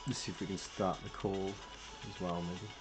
Let's see if we can start the call as well, maybe.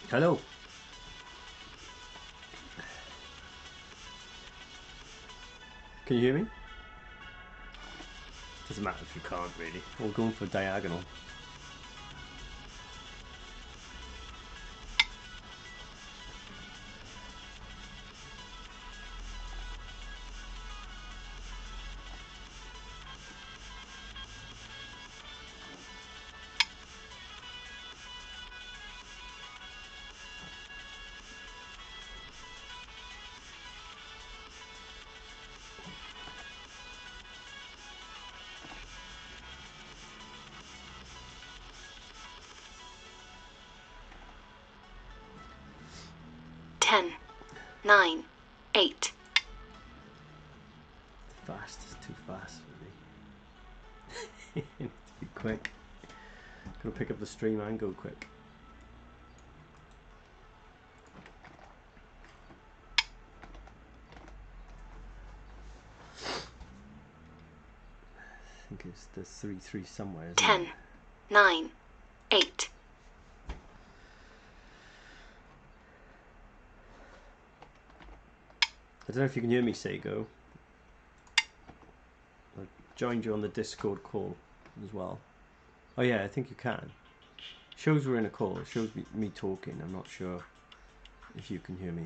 Hello. Can you hear me? Doesn't matter if you can't really. We're going for diagonal. Ten, 9, 8. Fast is too fast for me. It needs to be quick. Gotta pick up the stream and go quick. I think it's the 3-3 somewhere, isn't 10, it? 9, 8. I don't know if you can hear me, Seigo. I joined you on the Discord call as well. Oh yeah, I think you can. Shows we're in a call. It shows me talking. I'm not sure if you can hear me.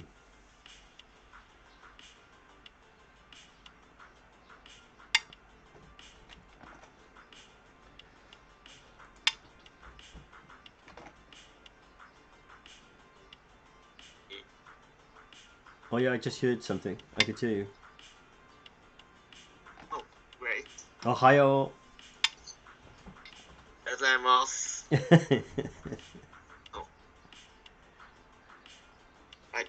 Oh yeah, I just heard something. I could hear you. Oh, great. Ohio. ありがとうございます。はい、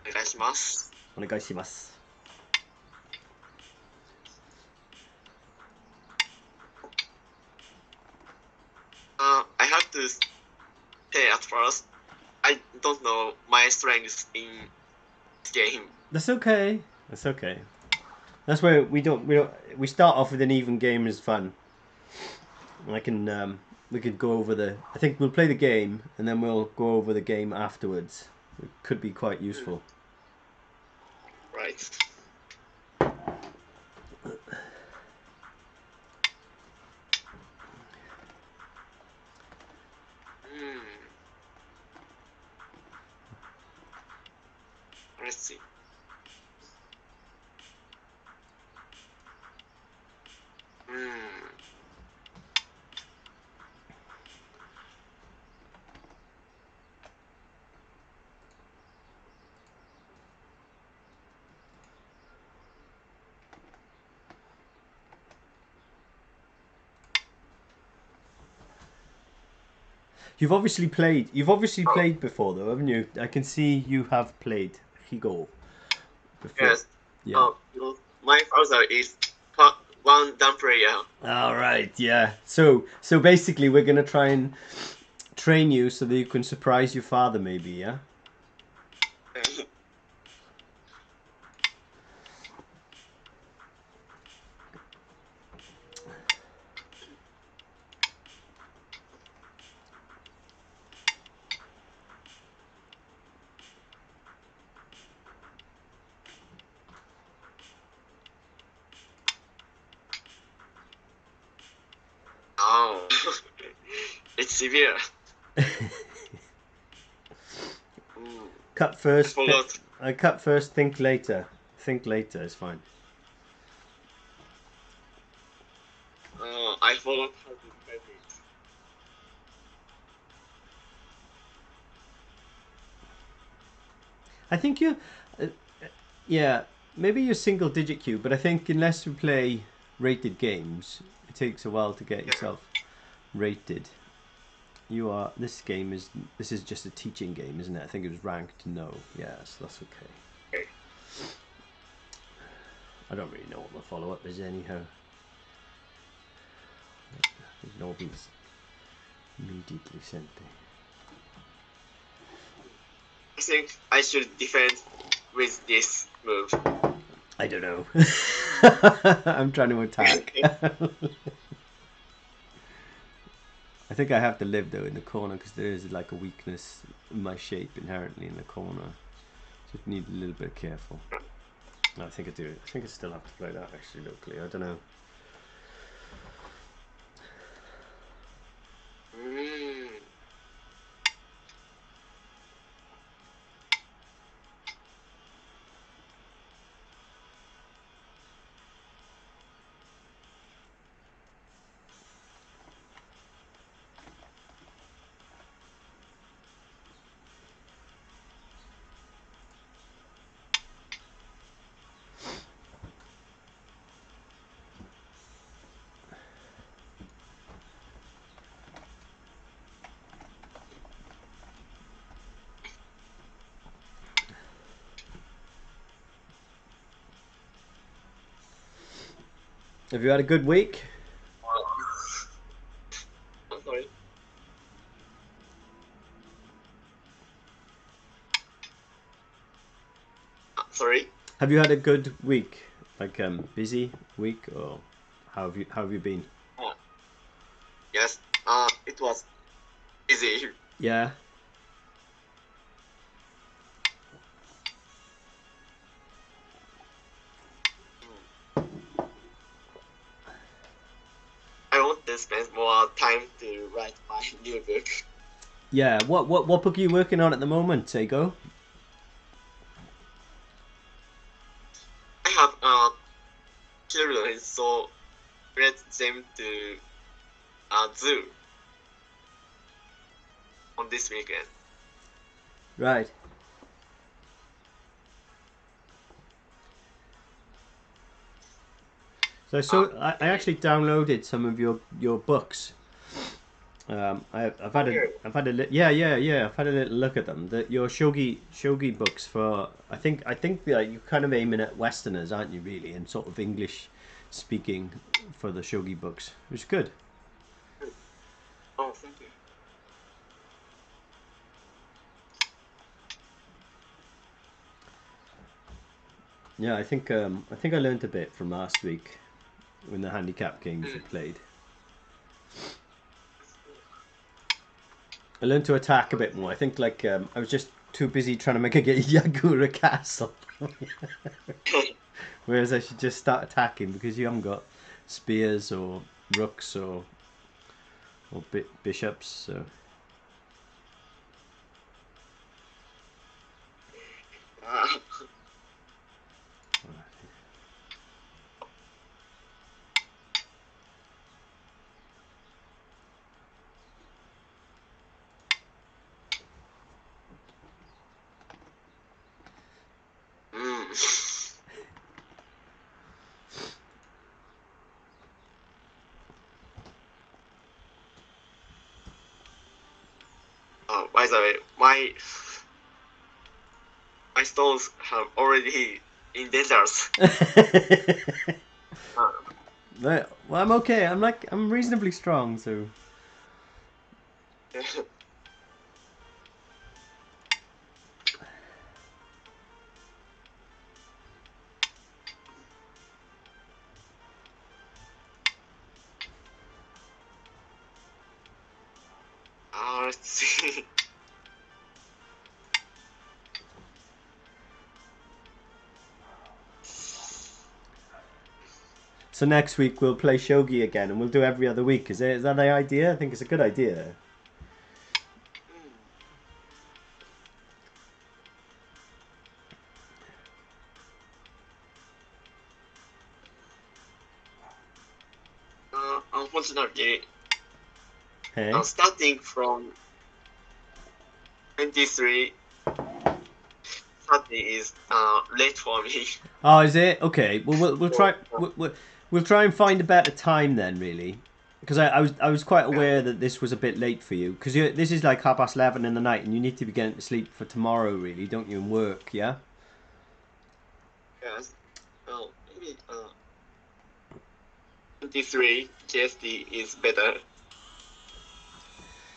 お願いします。お願いします。I have to say at first, I don't know my strengths in this game. That's okay. That's okay. That's where we start off with an even game is fun. I can we could go over I think we'll play the game and then we'll go over the game afterwards. It could be quite useful. Right. Let's see. You've obviously played before though, haven't you? I can see you have played Higo before. Yes. Yeah. My father is one dumb player. All right. Yeah. So basically, we're gonna try and train you so that you can surprise your father, maybe. Yeah. Oh, it's severe. Cut first. I cut first. Think later. Think later is fine. I forgot how to type it. I think you, yeah, maybe you're single digit queue, but I think unless you play rated games, it takes a while to get yourself rated. This is just a teaching game, isn't it? I think it was ranked no. Yes, that's okay. Okay. I don't really know what the follow-up is anyhow. Nobody's immediately sent it. I think I should defend with this move. I don't know. I'm trying to attack. I think I have to live though in the corner because there is like a weakness in my shape inherently in the corner. Just need a little bit careful. I think I do. I think I still have to play that actually locally. I don't know. Have you had a good week? I'm sorry. Sorry. Have you had a good week? Like busy week, or how have you been? Oh. Yes. It was easy. Yeah. I want to spend more time to write my new book. Yeah. What book are you working on at the moment, Seigo? I have children, so let them to zoo on this weekend. Right. So I actually downloaded some of your books. I've had a I've had a I've had a little look at them. Your shogi books for I think you're kind of aiming at Westerners, aren't you? Really, and sort of English speaking for the shogi books, which is good. Oh, thank you. Yeah, I think I learned a bit from last week when the handicap games we played. I learned to attack a bit more. I think like I was just too busy trying to make a Yagura castle. Whereas I should just start attacking because you haven't got spears or rooks or bishops. So Oh, by the way, my stones have already in dangers. well, I'm okay. I'm reasonably strong. So Let's see. so next week we'll play shogi again, and we'll do every other week. Is that the idea? I think it's a good idea. Unfortunately, Hey. starting from 23, 30 is late for me. Oh, is it? Okay. Well, we'll try. We'll try and find a better time then. Really. because I was quite aware that this was a bit late for you, because this is like 11:30 in the night, and you need to be getting to sleep for tomorrow, really, don't you? And work, yeah. Yes. Well, maybe 23 KSD is better.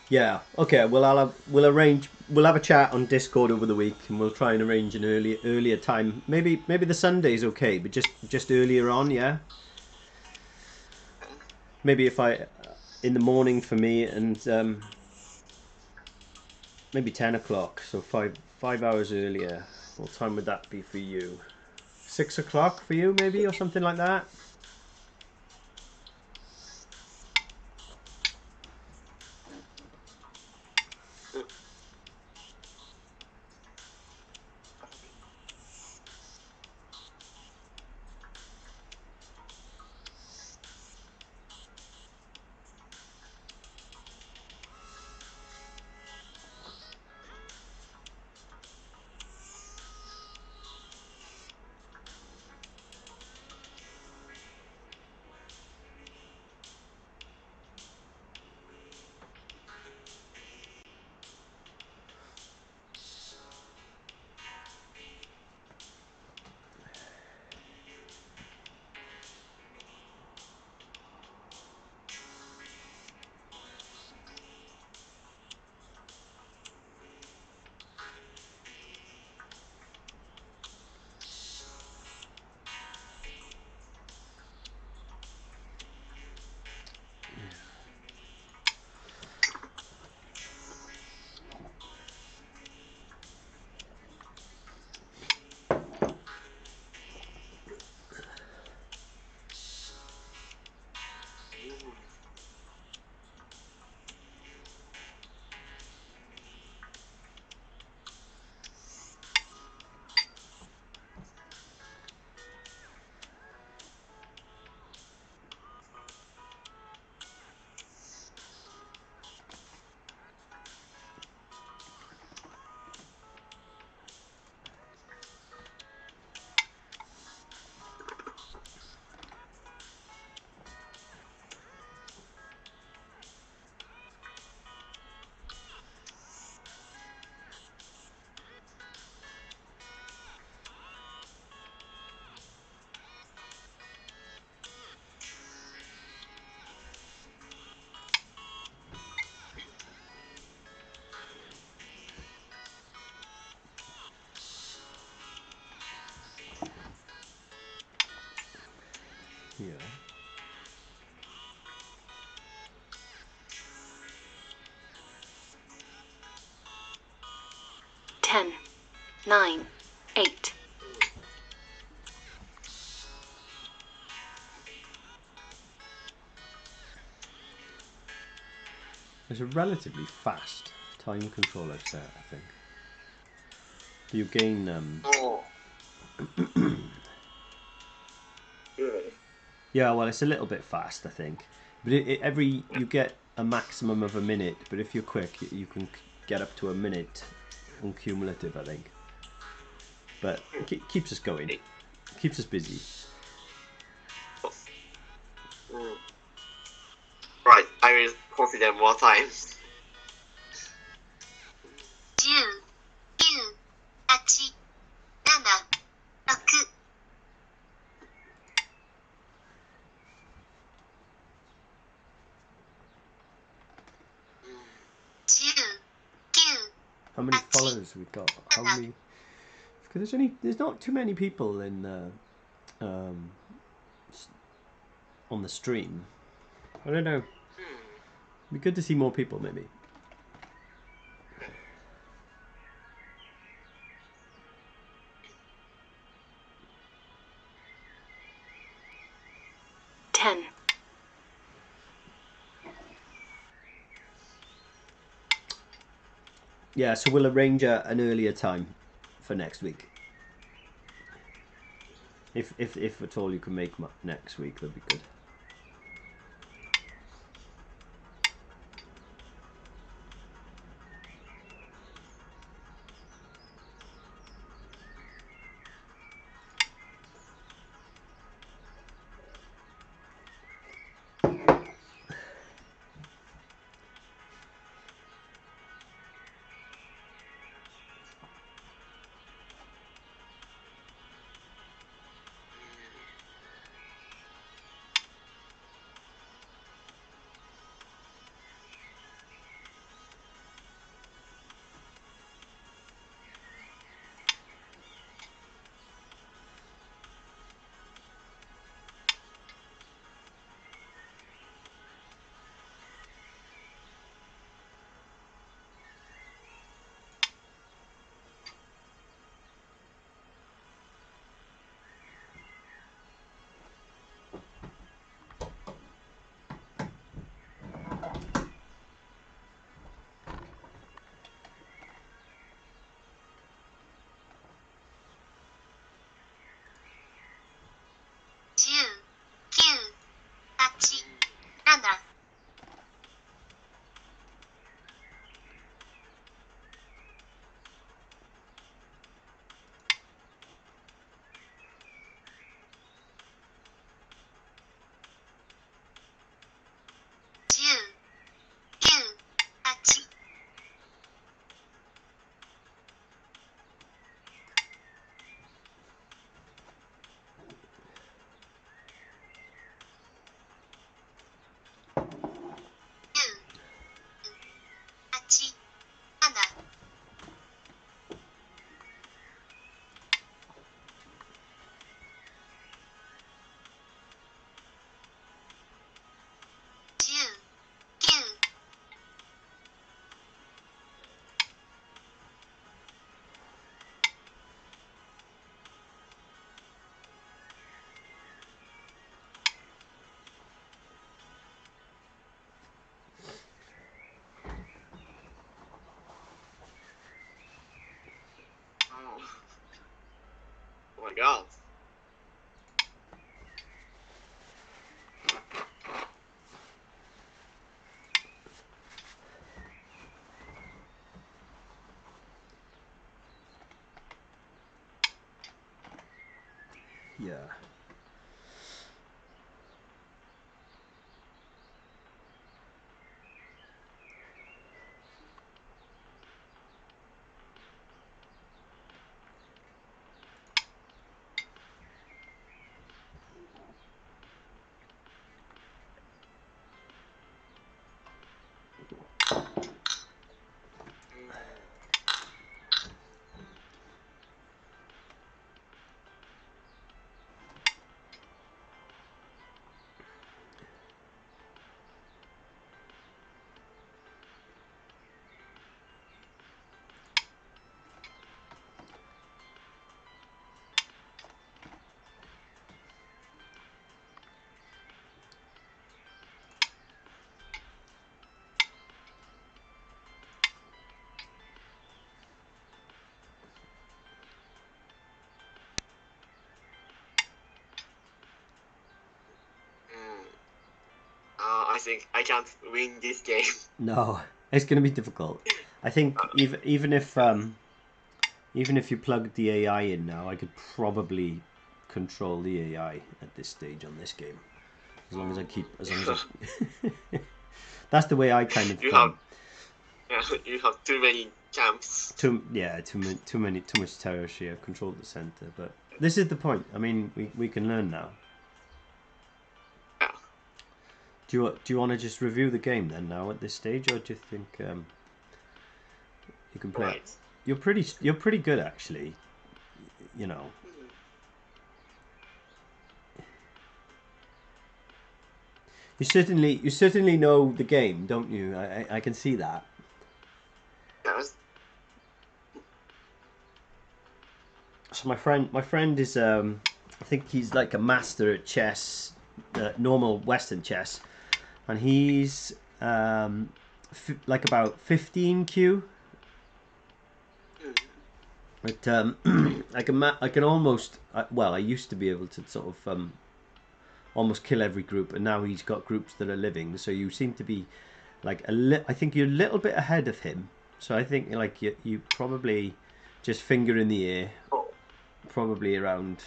Yeah. Okay. Well, we'll have a chat on Discord over the week, and we'll try and arrange an earlier time. Maybe the Sunday's okay, but just earlier on, yeah. Maybe if I in the morning for me, and maybe 10 o'clock, so 5 hours earlier. What time would that be for you? 6 o'clock for you, maybe, or something like that. Yeah. 10, 9, 8. It's a relatively fast time control I've set, I think. You gain Oh. Good. yeah, well, it's a little bit fast, I think. But you get a maximum of a minute. But if you're quick, you can get up to a minute on cumulative, I think. But it keeps us going, keeps us busy. Right, I will consider more time. 10、9、8、7、6。How many followers we got? How many? Because there's not too many people in um, on the stream. I don't know. It'd be good to see more people, maybe. Yeah, so we'll arrange an earlier time for next week. If at all you can make next week, that'd be good. my god. Yeah. I think I can't win this game. No, it's going to be difficult. I think even if you plug the AI in now, I could probably control the AI at this stage on this game, as long as I that's the way I kind of. You have too many camps. Too much territory. I've controlled the center, but this is the point. I mean, we can learn now. Yeah. Do you want to just review the game then now at this stage, or do you think you can play? Right. It? You're pretty good actually. You know. You certainly know the game, don't you? I can see that. Yes. So my friend is I think he's like a master at chess, normal Western chess, and he's like about 15Q. But I can almost I used to be able to sort of almost kill every group, and now he's got groups that are living. So you seem to be like I think you're a little bit ahead of him. So I think like you probably just finger in the air, probably around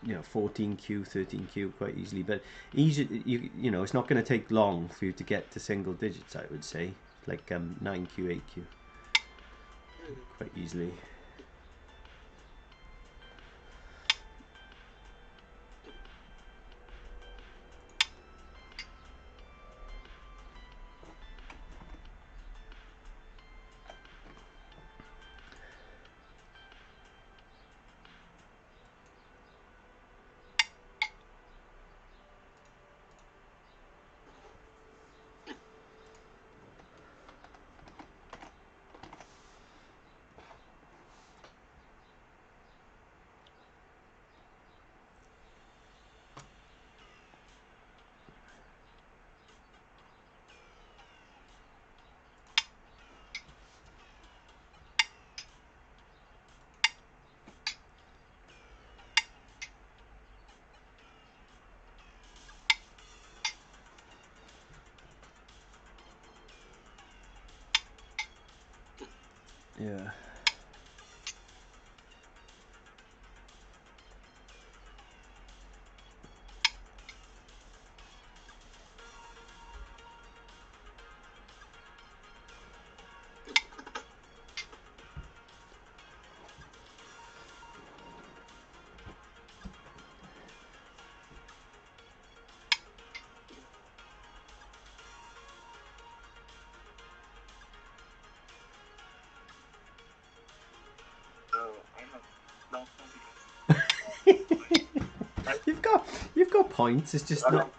14Q, 13Q quite easily. But you know it's not going to take long for you to get to single digits. I would say like 9Q, 8Q quite easily. Yeah. You've got points. It's just not.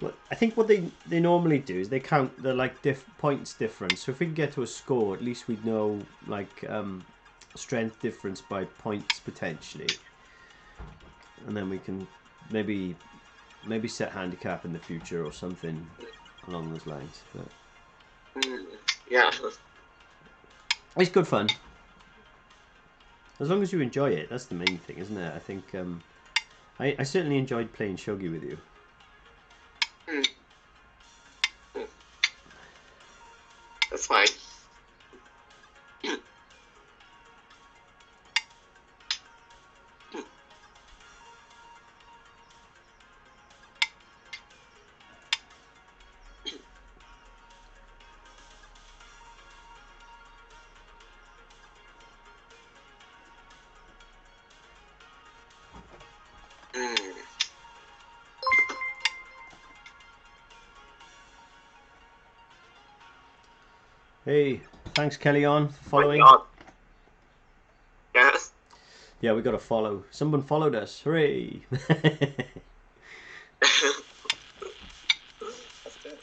Well, I think what they normally do is they count the like points difference. So if we can get to a score, at least we'd know like strength difference by points potentially, and then we can maybe set handicap in the future or something along those lines. But yeah. it's good fun. As long as you enjoy it, that's the main thing, isn't it? I think I certainly enjoyed playing shogi with you. Mm. Mm. That's fine. Mm. Hey, thanks Kelly on for following. My God. Yes. Yeah, we got to follow. Someone followed us. Hooray! That's good.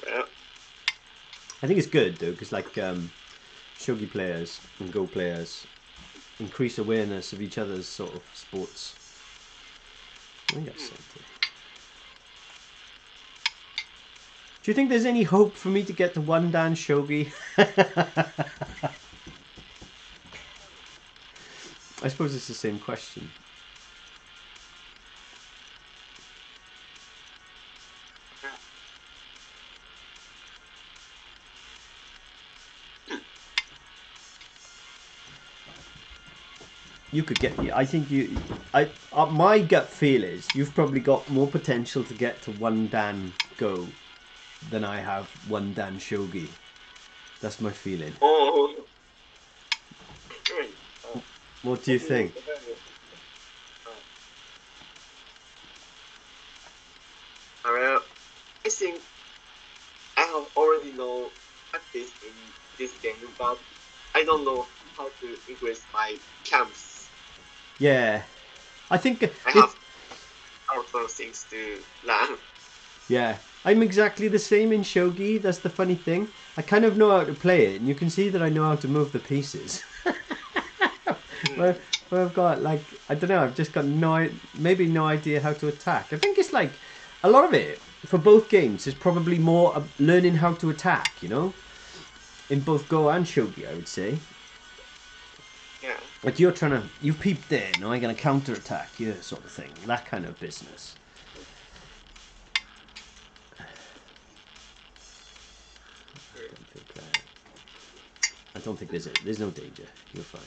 Well, I think it's good though, because like shogi players and go players increase awareness of each other's sort of sports. I think I've sent it. Do you think there's any hope for me to get to one dan shogi? I suppose it's the same question. You could get. I think you. My gut feel is you've probably got more potential to get to one dan go than I have one dan shogi. That's my feeling. oh. What do you think? Well, I think I have already know practice in this game, but I don't know how to increase my camps. Yeah, I think I have a lot of things to learn. yeah, I'm exactly the same in shogi. That's the funny thing. I kind of know how to play it, and you can see that I know how to move the pieces. where I've got like I don't know. I've just got maybe no idea how to attack. I think it's like a lot of it for both games is probably more learning how to attack. You know, in both Go and Shogi, I would say. Yeah. Like you've peeped there. Now I'm gonna counter attack you, sort of thing. That kind of business. I don't think there's no danger. You're fine.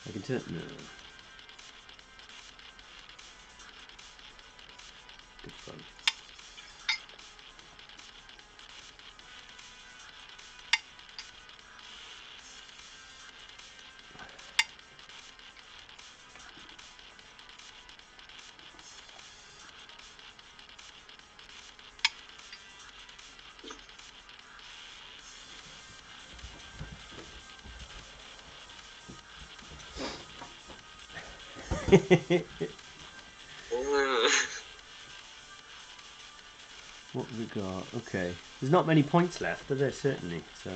I can turn. No. Good fun. What have we got? Okay. There's not many points left, are there? Certainly. So.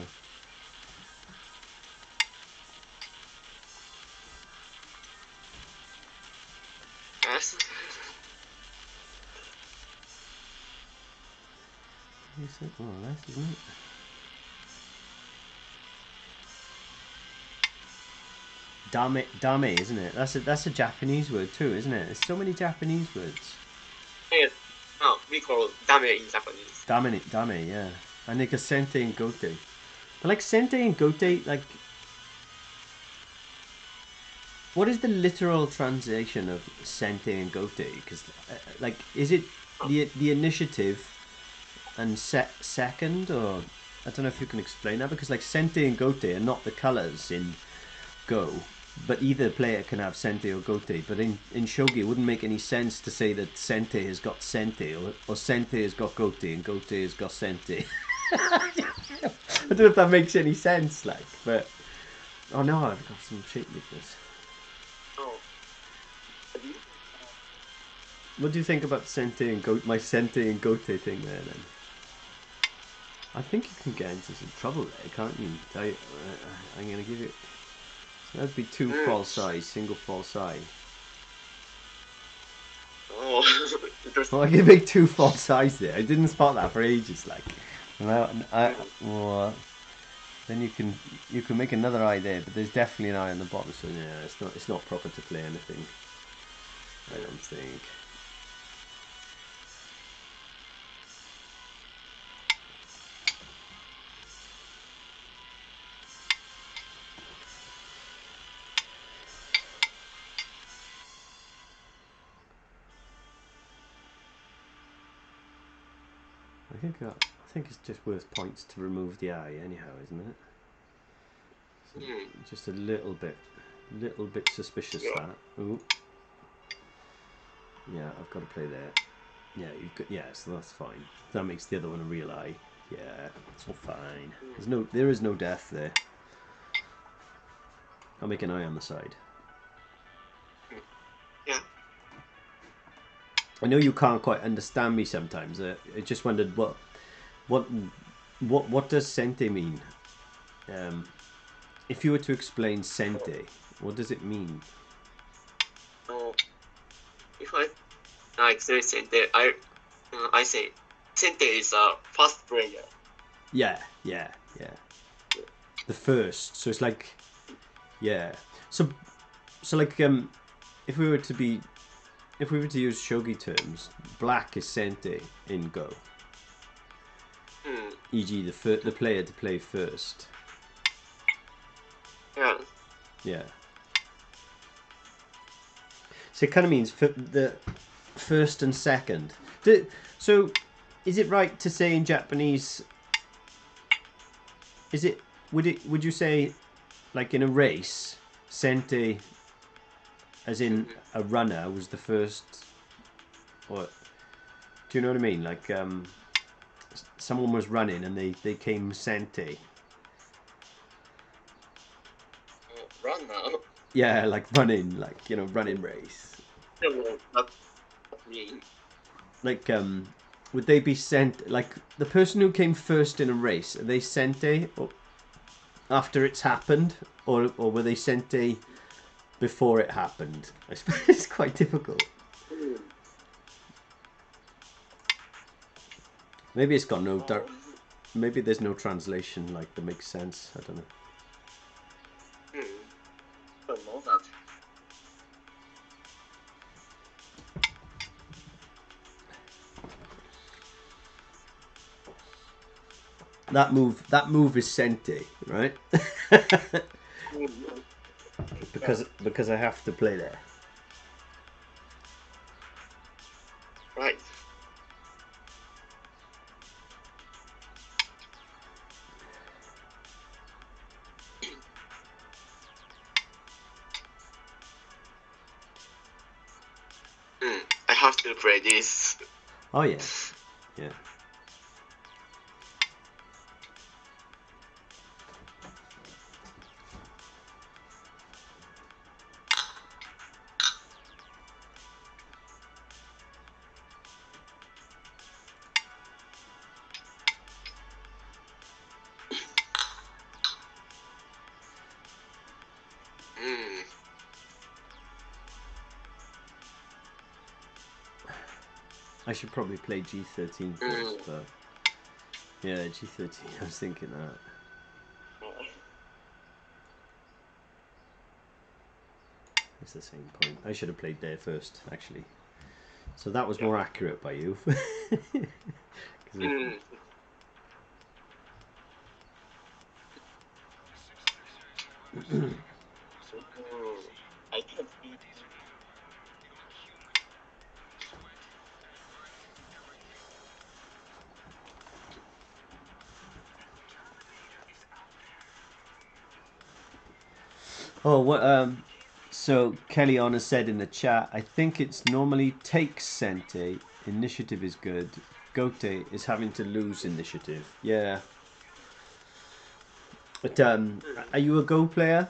Yes. Is it more or less, isn't it? Dame, isn't it? That's a Japanese word too, isn't it? There's so many Japanese words. Yes. No, we call dame in Japanese. Dame, yeah. And like a sente and gote. But like sente and gote, like, what is the literal translation of sente and gote? Because, like, is it the initiative and second, or I don't know if you can explain that, because like sente and gote are not the colors in Go, but either player can have sente or gote. But in shogi, it wouldn't make any sense to say that sente has got sente or sente has got gote and gote has got sente. I don't know if that makes any sense, like, but oh no, I've got some shit with this. Oh. What do you think about sente and gote? My sente and gote thing there, then. I think you can get into some trouble there, can't you? I'm gonna give it. That'd be two false eyes, single false eye. Oh, interesting. Well, I can make two false eyes there. I didn't spot that for ages, like. Well, Then you can make another eye there, but there's definitely an eye on the bottom. So yeah, it's not proper to play anything. I don't think. I think it's just worth points to remove the eye anyhow, isn't it? So just a little bit suspicious Yeah. that. Ooh. Yeah, I've got to play there. Yeah, so that's fine. That makes the other one a real eye. Yeah, it's all fine. There is no death there. I'll make an eye on the side. Yeah. I know you can't quite understand me sometimes. I just wondered what does sente mean? If you were to explain sente, what does it mean? If I explain Sente, I say Sente is a first player. Yeah. The first. So it's like, yeah. So like if we were to use shogi terms, black is sente in Go. E.g., the player to play first. Yeah. Yeah. So it kind of means for the first and second. So is it right to say in Japanese? Would you say, like in a race, sente, as in a runner, was the first? Or do you know what I mean? Like someone was running and they came sente. Runner. Yeah, like running, like running race. No, not me. Like would they be sent, like the person who came first in a race, are they sente or after it's happened, or were they sente before it happened? I suppose it's quite difficult. Maybe it's got no maybe there's no translation like that makes sense. I don't know. Don't know that. That move is sente, right? because I have to play there. Right. I have to play this. Oh yeah, yeah. I should probably play G13 first, but yeah, G13. I was thinking that. It's the same point. I should have played there first, actually. So that was more accurate by you. I can't beat. Oh, what? So Kelly on has said in the chat, I think it's normally takes sente. Initiative is good. Gote is having to lose initiative. Yeah. But are you a Go player,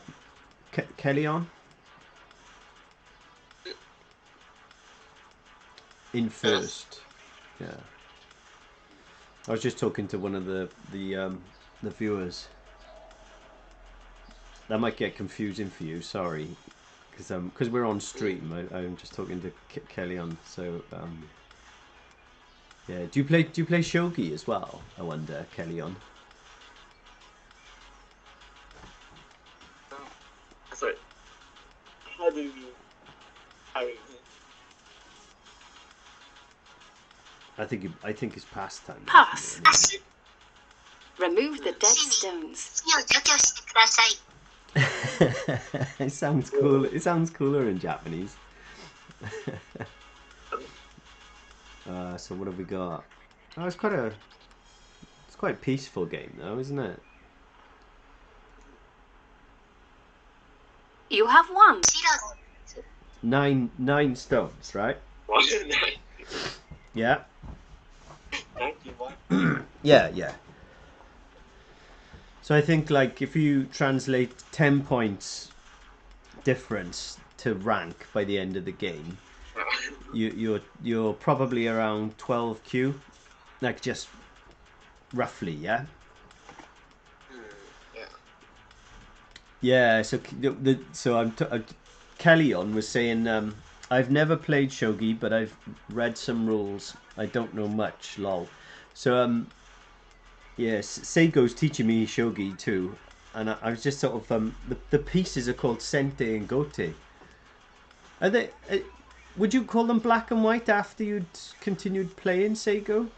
Kelly on? In first. Yeah. I was just talking to one of the viewers. That might get confusing for you. Sorry, because we're on stream. I'm just talking to Kelly on. So yeah. Do you play Shogi as well? I wonder, Kelly on. I think it's pastime. Pass. Ashi. Remove the dead stones. 土を除去してください。It sounds cool. It sounds cooler in Japanese. So what have we got? Oh, it's quite a peaceful game though, isn't it? You have won. 白 Nine stones, right? ない。 Yeah. 91. Yeah. So I think like if you translate 10 points difference to rank by the end of the game, you're probably around 12Q, like just roughly, yeah. Yeah. Yeah. So Kellyon was saying I've never played Shogi, but I've read some rules. I don't know much, lol. So yes, Seigo's teaching me Shogi too, and I was just sort of the pieces are called Sente and Gote. Are they? Would you call them black and white after you'd continued playing Seigo?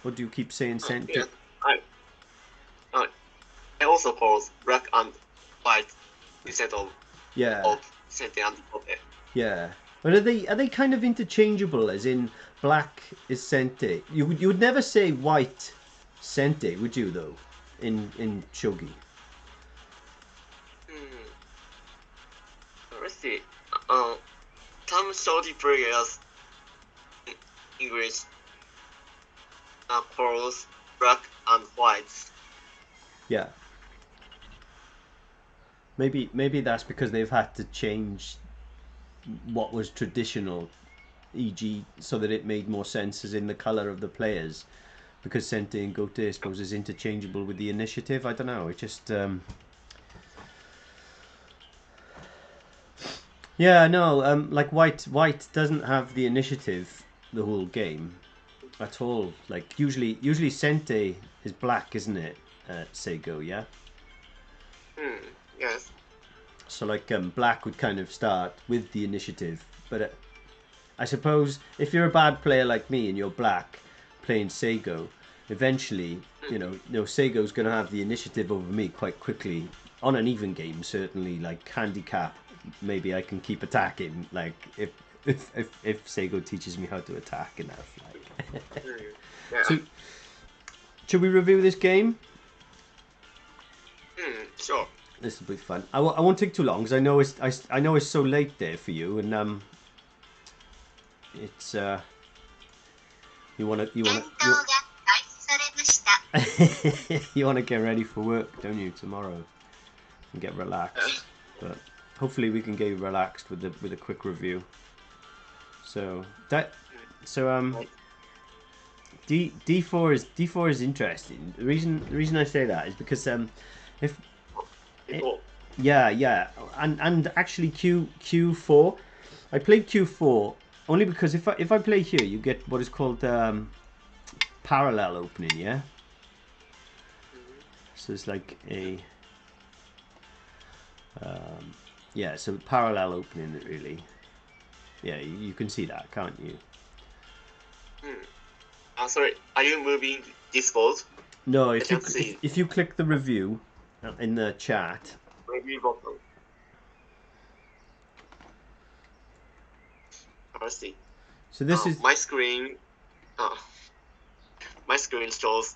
Or do you keep saying Sente? Yeah. I also call black and white instead of Yeah, Sente and Kote. yeah. But are they kind of interchangeable? As in, black is Sente. You would never say white Sente, would you? Though, in Shogi. Let's see. Some Shogi players in English calls black and white. Yeah. Maybe that's because they've had to change what was traditional, e.g., so that it made more sense as in the color of the players, because Sente and Gote, I suppose, is interchangeable with the initiative. I don't know. It just yeah, no. Like white doesn't have the initiative the whole game at all. Like usually Sente is black, isn't it? Seigo, yeah. Yes. So like black would kind of start with the initiative, but I suppose if you're a bad player like me and you're black playing Seigo, eventually Seigo's going to have the initiative over me quite quickly on an even game. Certainly, like handicap, maybe I can keep attacking. Like if Seigo teaches me how to attack enough. Like. Yeah. So should we review this game? Sure. This will be fun. I won't take too long because I know it's so late there for you, and it's you wanna 伝統が開始されました。 you wanna get ready for work, don't you, tomorrow, and get relaxed. But hopefully we can get relaxed with a quick review. So D4 is interesting. The reason I say that is because if yeah, and actually Q4, I played Q4 only because if I play here, you get what is called parallel opening, yeah. So it's like a yeah, so parallel opening really. Yeah, you can see that, can't you? Sorry, are you moving this board? No, I can't see. if you click the review in the chat. Review button. Let's see. So this is my screen. My screen shows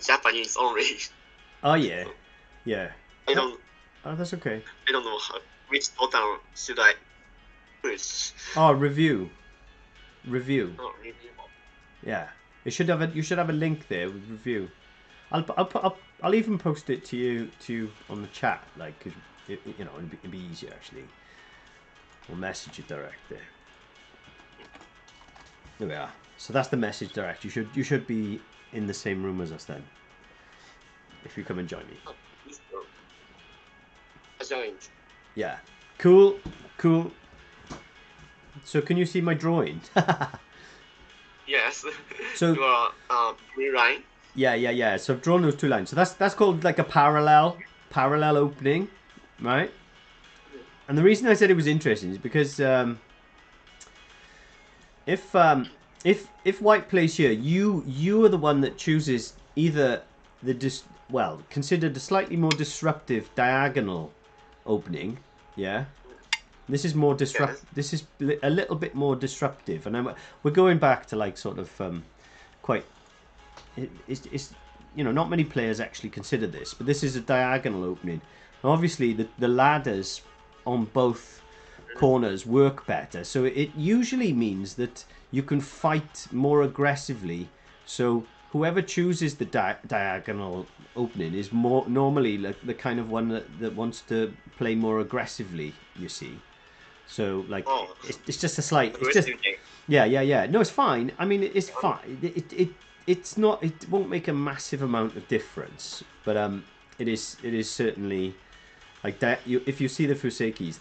Japanese only. oh yeah. I don't That's okay. know which button should I push. Oh, review. Oh, review button. Yeah, you should have a link there with review. I'll even post it to you on the chat, like 'cause it'd be easier actually. We'll message you direct there. There we are. So that's the message direct. You should be in the same room as us then. If you come and join me. I joined. Yeah. Cool. So can you see my drawing? Yes. So Your blue line. yeah. So I've drawn those two lines. So that's called like a parallel opening, right? And the reason I said it was interesting is because if if white plays here, you are the one that chooses either considered a slightly more disruptive diagonal opening. Yeah. This is more disrupt. Yes. This is a little bit more disruptive, and we're going back to like sort of quite. It's not many players actually consider this, but this is a diagonal opening. Now, obviously, the ladders on both corners work better, so it usually means that you can fight more aggressively. So whoever chooses the diagonal opening is more normally like the kind of one that wants to play more aggressively. You see. So like Oh, it's just a slight. It's just aggressive game. yeah. No, it's fine. I mean, it's fine. It's not. It won't make a massive amount of difference, but it is certainly like that. If you see the fusekis,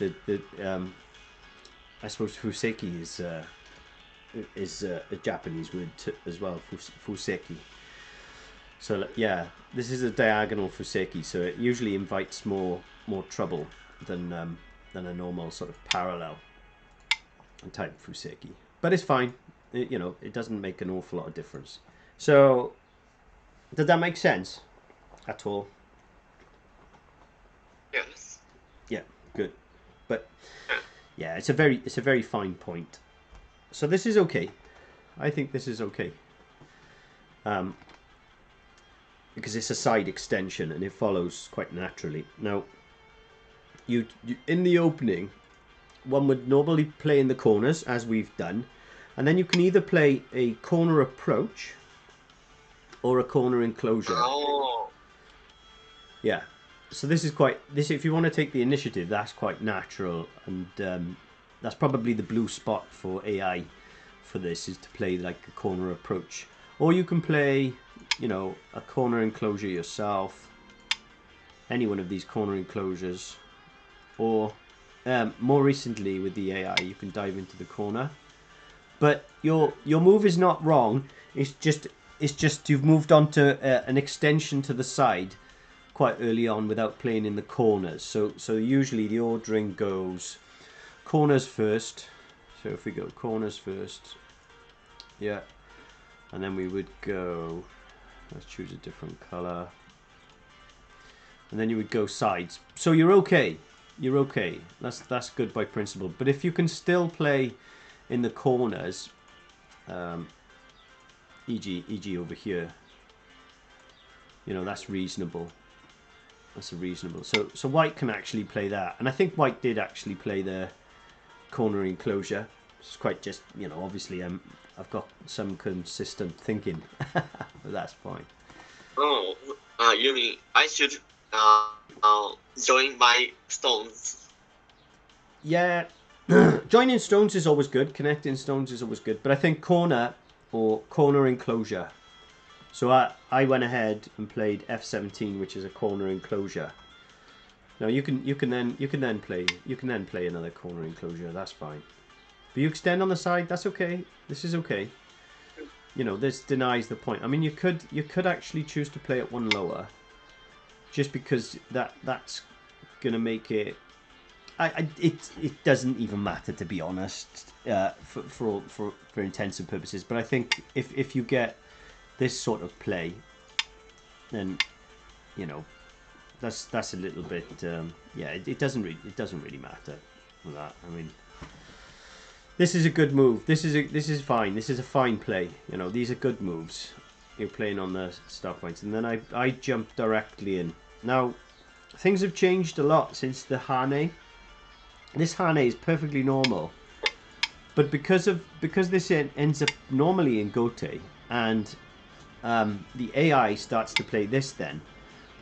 I suppose fuseki is a Japanese word as well. Fuseki. So yeah, this is a diagonal fuseki, so it usually invites more trouble than a normal sort of parallel type fuseki. But it's fine. It doesn't make an awful lot of difference. So, did that make sense at all? Yes. Yeah, good. But yeah, it's a very fine point. So this is okay. I think this is okay. Because it's a side extension and it follows quite naturally. Now, you in the opening, one would normally play in the corners as we've done, and then you can either play a corner approach or a corner enclosure. Oh. Yeah. So this is if you want to take the initiative, that's quite natural, and that's probably the blue spot for AI for this, is to play like a corner approach, or you can play a corner enclosure yourself, any one of these corner enclosures, or more recently with the AI you can dive into the corner. But your move is not wrong. It's just you've moved on to an extension to the side quite early on without playing in the corners. So usually the ordering goes corners first. So if we go corners first, yeah, and then we would go. Let's choose a different color. And then you would go sides. So you're okay. You're okay. That's good by principle. But if you can still play in the corners, e.g. over here, that's reasonable. That's reasonable. So white can actually play that, and I think white did actually play the corner enclosure. It's quite just obviously I've got some consistent thinking, but that's fine. Oh. You mean I should join my stones? Yeah, joining stones is always good. Connecting stones is always good. But I think corner or corner enclosure. So I went ahead and played F17, which is a corner enclosure. Now you can then play another corner enclosure. That's fine. But you extend on the side. That's okay. This is okay. This denies the point. I mean, you could actually choose to play it one lower, just because that's gonna make it. It doesn't even matter, to be honest, for intents and purposes. But I think if you get this sort of play, then that's a little bit it doesn't really matter with that. I mean, this is a good move. This is fine. This is a fine play. These are good moves. You're playing on the start points, and then I jump directly in. Now, things have changed a lot since the Hane. This Hane is perfectly normal, but because this ends up normally in Gote, and the AI starts to play this, then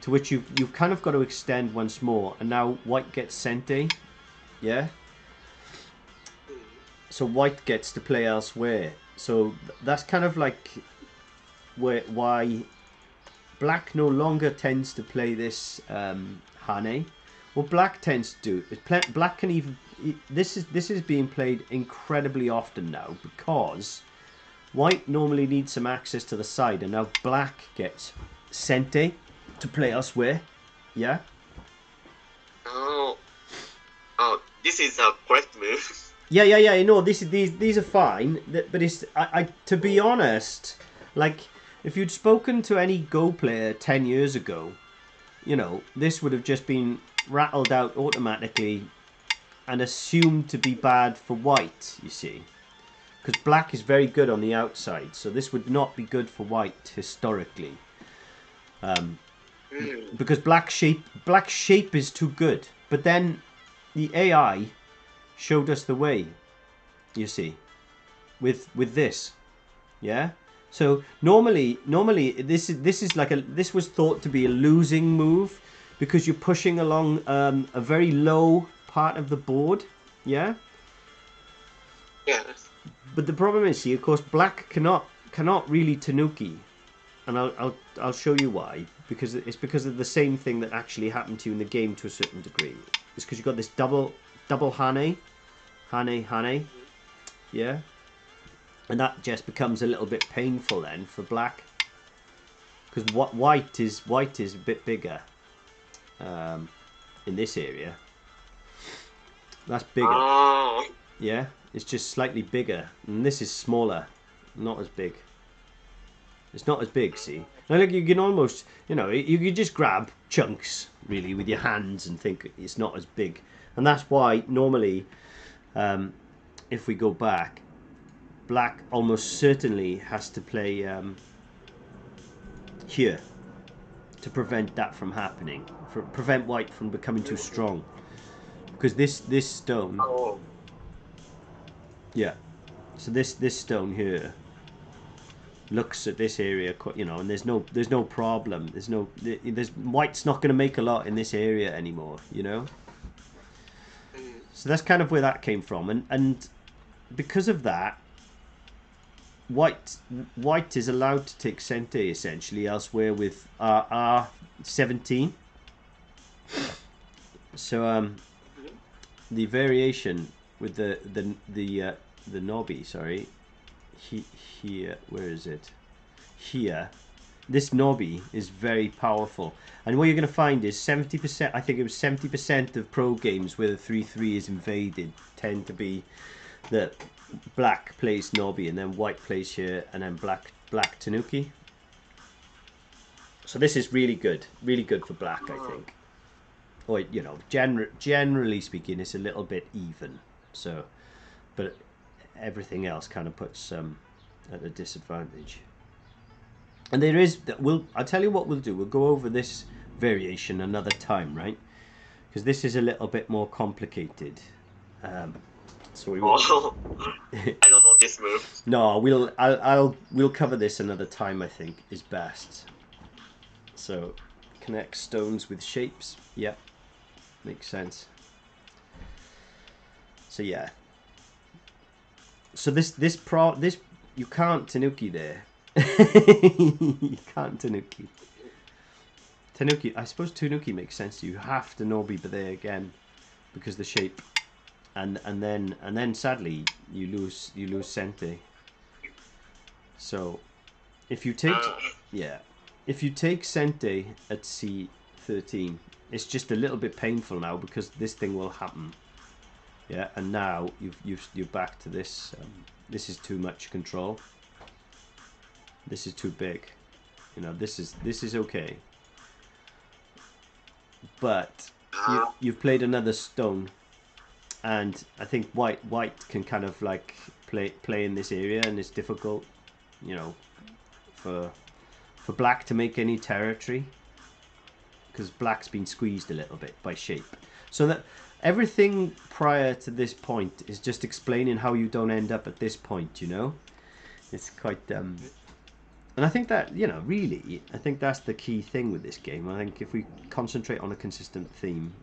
to which you've kind of got to extend once more, and now white gets Sente, yeah. So white gets to play elsewhere. So that's kind of like why black no longer tends to play this Hane. What black tends to do is black can even. This is being played incredibly often now, because white normally needs some access to the side, and now black gets Sente to play elsewhere. Yeah. Oh, this is a correct move. Yeah. No, these are fine, but it's I to be honest, like if you'd spoken to any Go player 10 years ago, you know, this would have just been rattled out automatically and assumed to be bad for white. You see, because black is very good on the outside, so this would not be good for white historically. Because black shape is too good, but then the AI showed us the way. You see, with this, yeah. So normally this was thought to be a losing move because you're pushing along a very low part of the board, yeah. Yes. But the problem is, see, of course, black cannot really tanuki, and I'll show you why. Because it's because of the same thing that actually happened to you in the game to a certain degree. It's because you've got this double hane, yeah, and that just becomes a little bit painful then for black. Because what white is a bit bigger in this area. That's bigger, Oh. yeah. It's just slightly bigger, and this is smaller, not as big. It's not as big, see? Now, like, you can almost, you know, you can just grab chunks, really, with your hands and think it's not as big. And that's why, normally, if we go back, black almost certainly has to play here to prevent that from happening, prevent white from becoming too strong. Because this stone, Oh. yeah, so this stone here looks at this area, you know, and there's no problem. There's white's not going to make a lot in this area anymore, you know. So that's kind of where that came from, and because of that, white is allowed to take Sente essentially elsewhere with R17. So the variation with the Nobby, sorry. Here, where is it? Here, this Nobby is very powerful, and what you're going to find is 70%. I think it was 70% of pro games where the 3-3 is invaded tend to be that black plays Nobby and then white plays here and then black Tanuki. So this is really good for black, I think. Or, you know, generally speaking, it's a little bit even. So, but everything else kind of puts at a disadvantage. And there is, I'll tell you what we'll do. We'll go over this variation another time, right? Because this is a little bit more complicated. So we will. Oh. I don't know this move. No, we'll cover this another time. I think is best. So, connect stones with shapes. Yeah, makes sense. So yeah. So this you can't Tanuki there. You can't Tanuki. Tanuki, I suppose Tanuki makes sense to you. You have to Nobi but there again because the shape, and then sadly you lose Sente. So if you take if you take Sente at C13, it's just a little bit painful now because this thing will happen. Yeah, and now you're back to this. This is too much control. This is too big. You know, this is okay. But you've played another stone, and I think white can kind of like play in this area, and it's difficult, you know, for black to make any territory because black's been squeezed a little bit by shape. So that everything prior to this point is just explaining how you don't end up at this point, you know. It's quite and I think that, you know, really, I think that's the key thing with this game. I think if we concentrate on a consistent theme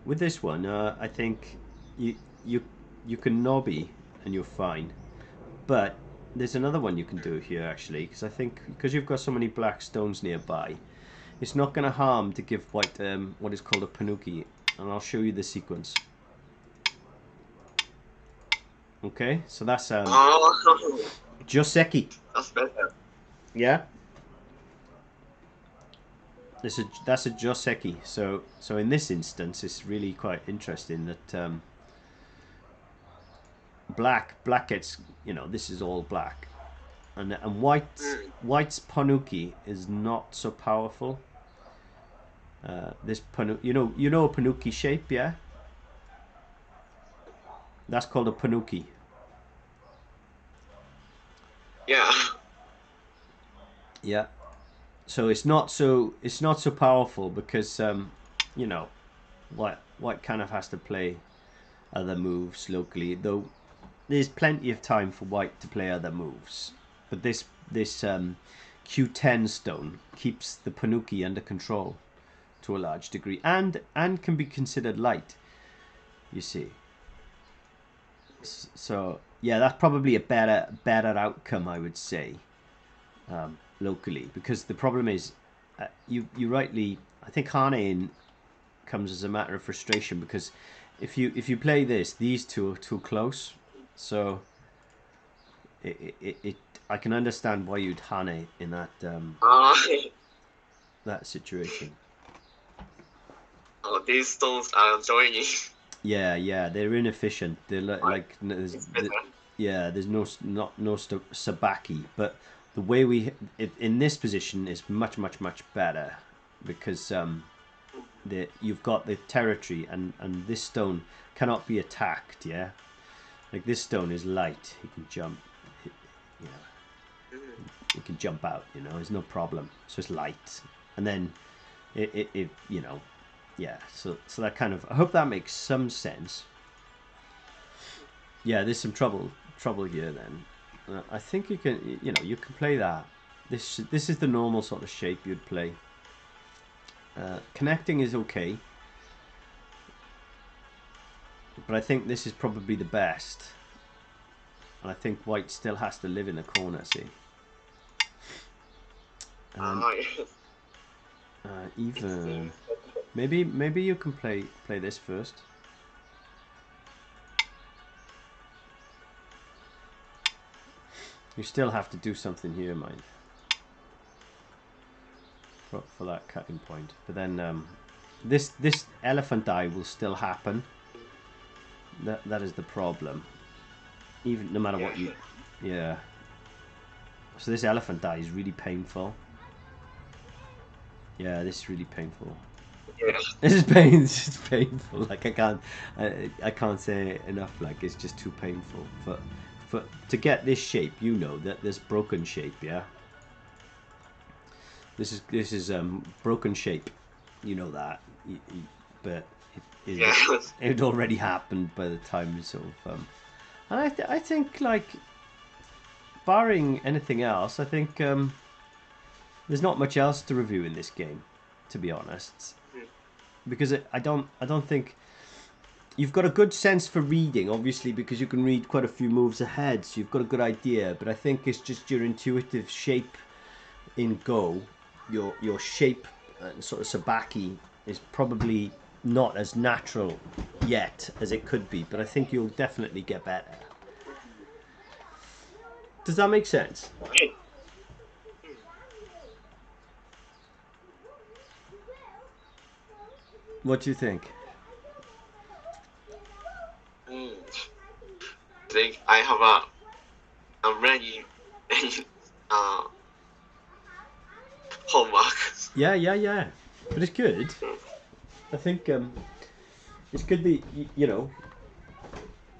with this one, I think you can Nobby and you're fine. But there's another one you can do here actually, because I think because you've got so many black stones nearby, it's not going to harm to give white what is called a panuki, and I'll show you the sequence. Okay, so that's Joseki. That's better. Yeah. That's a joseki. So in this instance, it's really quite interesting that black gets, this is all black, and white's panuki is not so powerful. This panuki, a panuki shape, yeah. That's called a panuki. Yeah. Yeah. So it's not so powerful because white kind of has to play other moves locally, though there's plenty of time for white to play other moves. But this Q10 stone keeps the panuki under control to a large degree, and can be considered light, you see. So yeah, that's probably a better outcome, I would say, locally, because the problem is, you rightly, I think Hane comes as a matter of frustration, because if you play this, these two are too close, so it I can understand why you'd Hane in that that situation. Oh, these stones are joining. Yeah, they're inefficient. They're like It's better. there's no sabaki, but the way in this position is much better, because you've got the territory, and this stone cannot be attacked. Yeah, like this stone is light. He can jump. He can jump out. There's no problem. So it's light, and then it yeah. So that kind of, I hope that makes some sense. Yeah, there's some trouble here then. I think you can play that. This is the normal sort of shape you'd play. Connecting is okay, but I think this is probably the best. And I think white still has to live in the corner. See. Even maybe you can play this first. You still have to do something here, mind, for that cutting point. But then this elephant eye will still happen. That is the problem. Even no matter what you, yeah. So this elephant eye is really painful. Yeah, this is really painful. Yeah. This is painful. Like I can't say enough. Like, it's just too painful to get this shape. That this broken shape. Yeah. This is broken shape. That. But it already happened by the time you sort of and I think, like, barring anything else, I think there's not much else to review in this game, to be honest, because I don't think you've got a good sense for reading, obviously, because you can read quite a few moves ahead, so you've got a good idea. But I think it's just your intuitive shape in Go, your shape and sort of sabaki is probably not as natural yet as it could be, but I think you'll definitely get better. Does that make sense? What do you think? I think I have a many homework. Yeah. But it's good. I think it's good that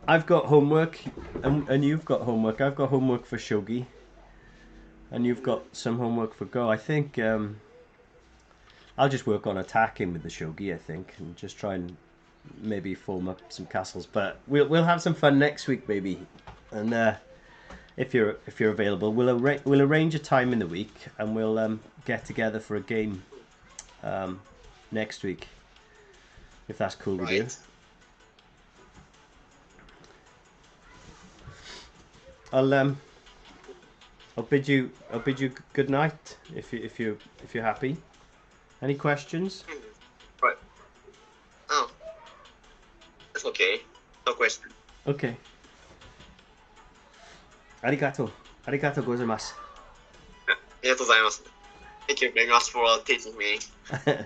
I've got homework, and you've got homework. I've got homework for Shogi, and you've got some homework for Go. I think I'll just work on attacking with the Shogi, I think, and just try and maybe form up some castles. But we'll have some fun next week, maybe. And if you're available, we'll arrange a time in the week, and we'll get together for a game next week, if that's cool with you. I'll bid you good night if you're happy. Any questions? Right. Oh, that's okay. No question. Okay. Arigato gozaimasu. ありがとうございます。Thank you very much for teaching me.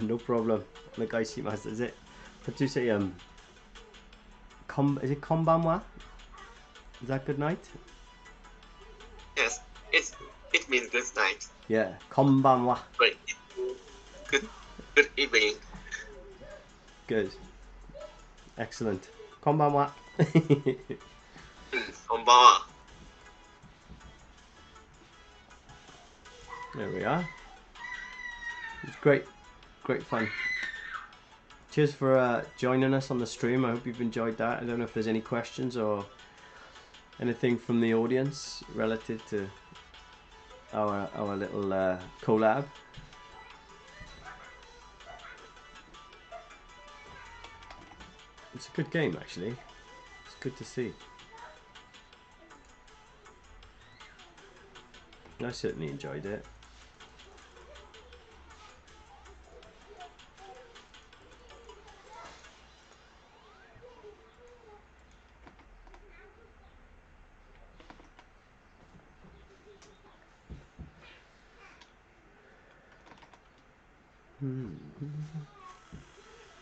No problem. Onegaishimasu. Is it? What do you say? Is it konbanwa? Is that good night? Yes, it means good night. Yeah, konbanwa. Great. Good evening. Good. Excellent. Konbanwa. こんばんは。 There we are. It's great. Great fun. Cheers for joining us on the stream. I hope you've enjoyed that. I don't know if there's any questions or anything from the audience relative to our little collab. It's a good game, actually. It's good to see. I certainly enjoyed it.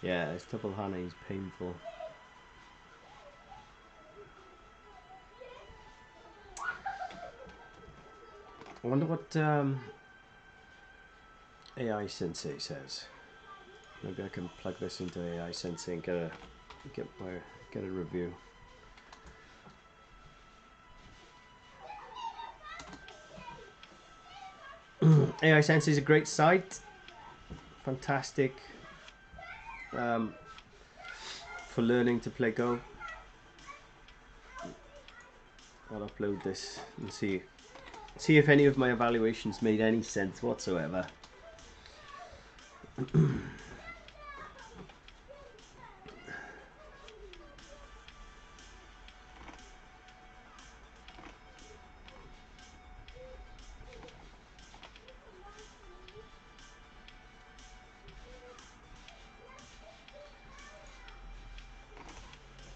Yeah, this double honey is painful. I wonder what AI Sensei says. Maybe I can plug this into AI Sensei and get a review. AI Sensei is a great site. Fantastic for learning to play Go. I'll upload this and see if any of my evaluations made any sense whatsoever.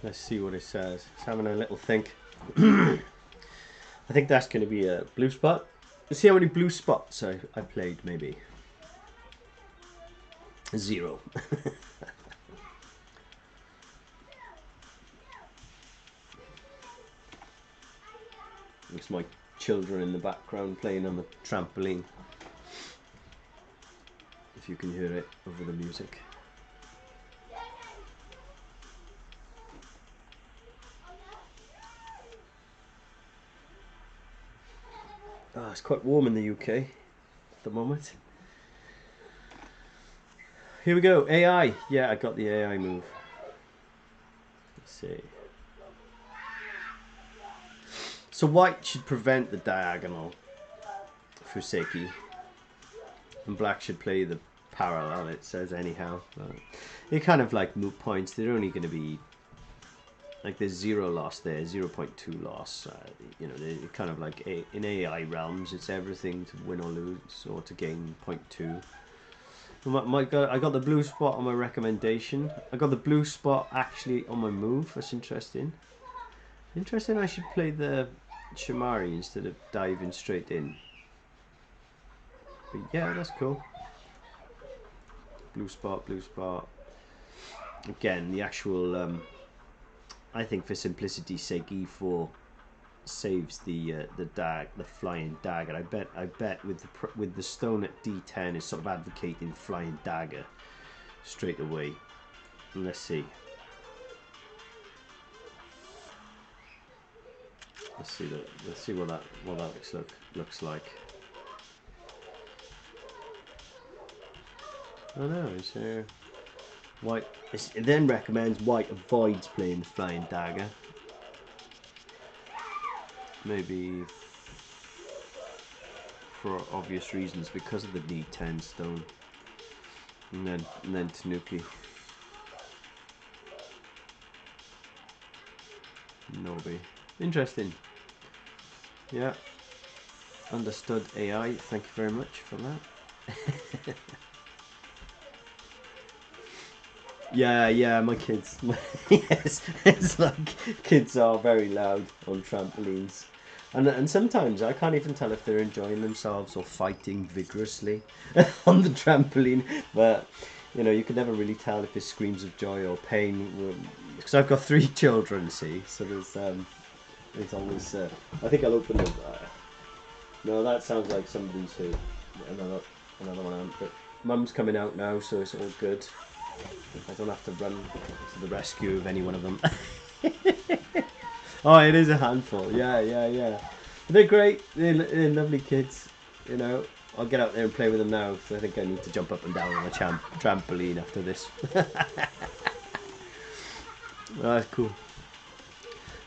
Let's see what it says. It's having a little think. I think that's going to be a blue spot. Let's see how many blue spots I played, maybe. 0. It's my children in the background playing on the trampoline. If you can hear it over the music. Oh, it's quite warm in the UK at the moment. Here we go. AI. Yeah, I got the AI move. Let's see. So white should prevent the diagonal Fuseki. And black should play the parallel, it says anyhow. They're kind of like moot points. They're only going to be... Like there's 0 loss there, 0.2 loss. You know, they're kind of like in AI realms, it's everything to win or lose or to gain 0.2. I got the blue spot on my recommendation. I got the blue spot actually on my move. That's interesting. Interesting. I should play the Shamari instead of diving straight in. But yeah, that's cool. Blue spot, blue spot. Again, the actual. I think for simplicity's sake, E4 saves the flying dagger. I bet with the stone at D10 is sort of advocating flying dagger straight away. And let's see. Let's see what that looks like. I know. So white. It then recommends white avoids playing the flying dagger. Maybe for obvious reasons because of the D10 stone. And then Tanuki. Nobi. Interesting. Yeah. Understood AI. Thank you very much for that. Yeah, my kids. Yes, it's like kids are very loud on trampolines. And sometimes I can't even tell if they're enjoying themselves or fighting vigorously on the trampoline. But you know, you can never really tell if it's screams of joy or pain. Because I've got 3 children, see, so there's always. I think I'll open the. No, that sounds like somebody's who. Another one out. But Mum's coming out now, so it's all good. I don't have to run to the rescue of any one of them. Oh, it is a handful. Yeah. They're great. They're lovely kids. You know, I'll get out there and play with them now. So I think I need to jump up and down on a trampoline after this. Oh, that's cool.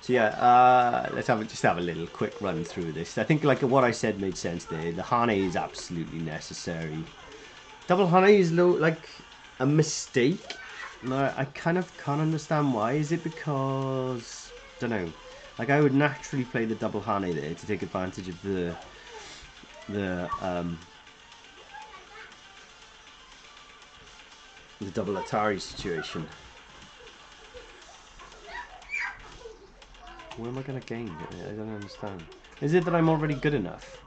So yeah, let's just have a little quick run through this. I think like what I said made sense there. The Hane is absolutely necessary. Double Hane is like a mistake. I kind of can't understand why. Is it because I don't know? Like I would naturally play the double Hane there to take advantage of the double Atari situation. Where am I going to gain? I don't understand. Is it that I'm already good enough?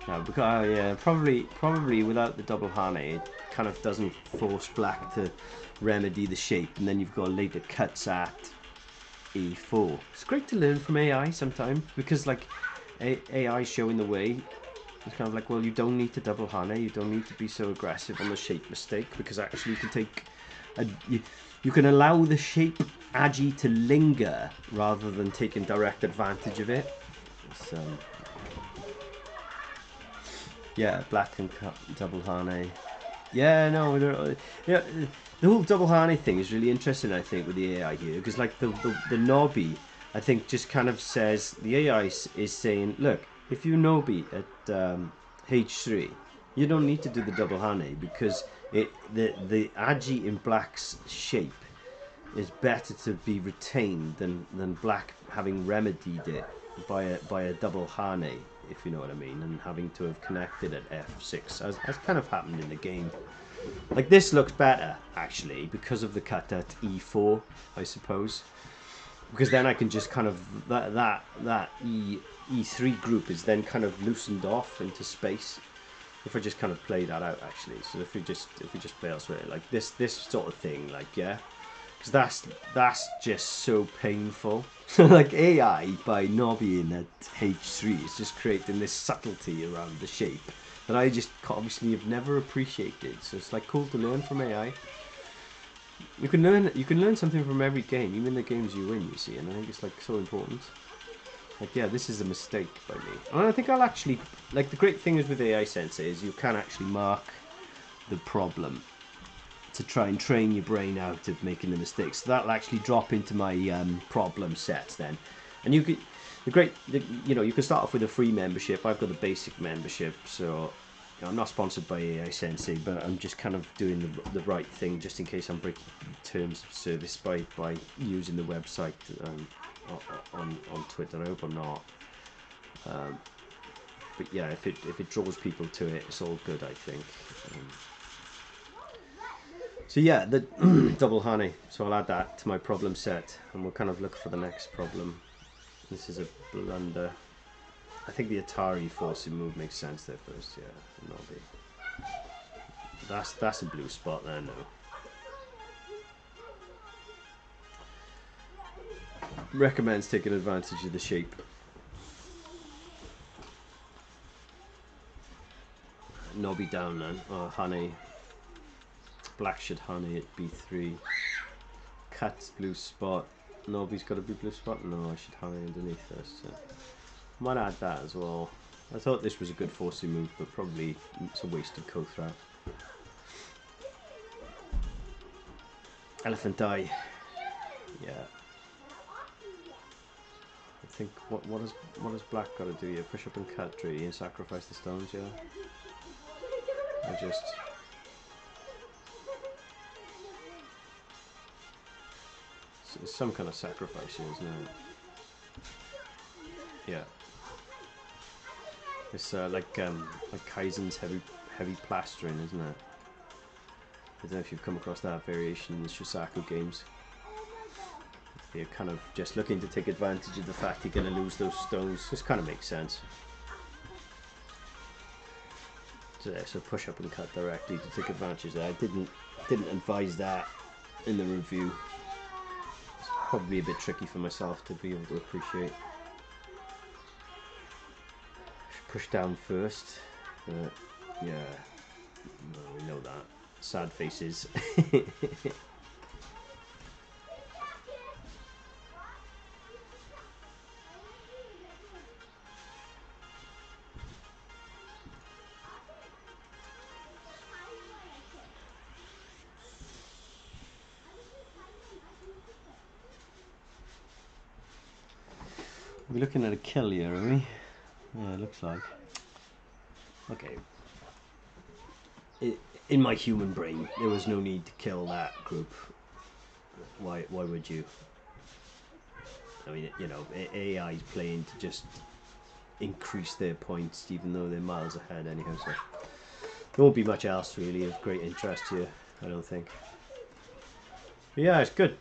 No, because yeah, probably without the double Hane, it kind of doesn't force black to remedy the shape, and then you've got later cuts at E4. It's great to learn from AI sometimes because like AI showing the way. It's kind of like, well, you don't need to double Hane, you don't need to be so aggressive on the shape mistake because actually you can take you can allow the shape agi to linger rather than taking direct advantage of it. So yeah, black and double Hane. Yeah, no, yeah, the whole double Hane thing is really interesting. I think with the AI here because like the Nobi, I think just kind of says the AI is saying, look, if you Nobi at H3, you don't need to do the double Hane because the agi in black's shape is better to be retained than black having remedied it by a double Hane, if you know what I mean, and having to have connected at F6 as kind of happened in the game. Like this looks better actually because of the cut at E4, I suppose, because then I can just kind of that E3 group is then kind of loosened off into space. If I just kind of play that out actually, so if we just play elsewhere like this sort of thing, like yeah. Because that's just so painful. Like AI by Nobbying at H3 is just creating this subtlety around the shape that I just obviously have never appreciated. So it's like cool to learn from AI. You can learn something from every game, even the games you win. You see, and I think it's like so important. Like yeah, this is a mistake by me. And I think I'll actually like the great thing is with AI Sensei is you can actually mark the problem to try and train your brain out of making the mistakes. So that'll actually drop into my problem sets then. And you could, you know, you can start off with a free membership. I've got the basic membership, so you know, I'm not sponsored by AI Sensei, but I'm just kind of doing the right thing just in case I'm breaking terms of service by using the website on Twitter. I hope I'm not. But yeah, if it draws people to it, it's all good, I think. So yeah, the double Hane. So I'll add that to my problem set, and we'll kind of look for the next problem. This is a blunder. I think the Atari forcing move makes sense there first. Yeah, Nobby. That's a blue spot there now. Recommends taking advantage of the shape. Nobby down then. Oh, Hane. Black should Hane at B3. Cat's blue spot. Nobby's got a blue spot? No, I should Hane underneath first. So. Might add that as well. I thought this was a good forcing move, but probably it's a wasted co-threat. Elephant eye. Yeah. I think what has black got to do here? Push up and cut tree and sacrifice the stones, yeah. I just it's some kind of sacrifice here, isn't it? Yeah. It's like Kaizen's heavy plastering, isn't it? I don't know if you've come across that variation in the Shusaku games. you're kind of just looking to take advantage of the fact you're going to lose those stones. This kind of makes sense. So, yeah, so push up and cut directly to take advantage of that. I didn't advise that in the review. It's probably a bit tricky for myself to be able to appreciate. Push down first. Yeah, well, we know that. Sad faces. We're looking at a kill here, are we? Yeah, it looks like. Okay. In my human brain, there was no need to kill that group. Why would you? I mean, you know, AI is playing to just increase their points, even though they're miles ahead anyhow. So there won't be much else really of great interest here, I don't think. But yeah, it's good.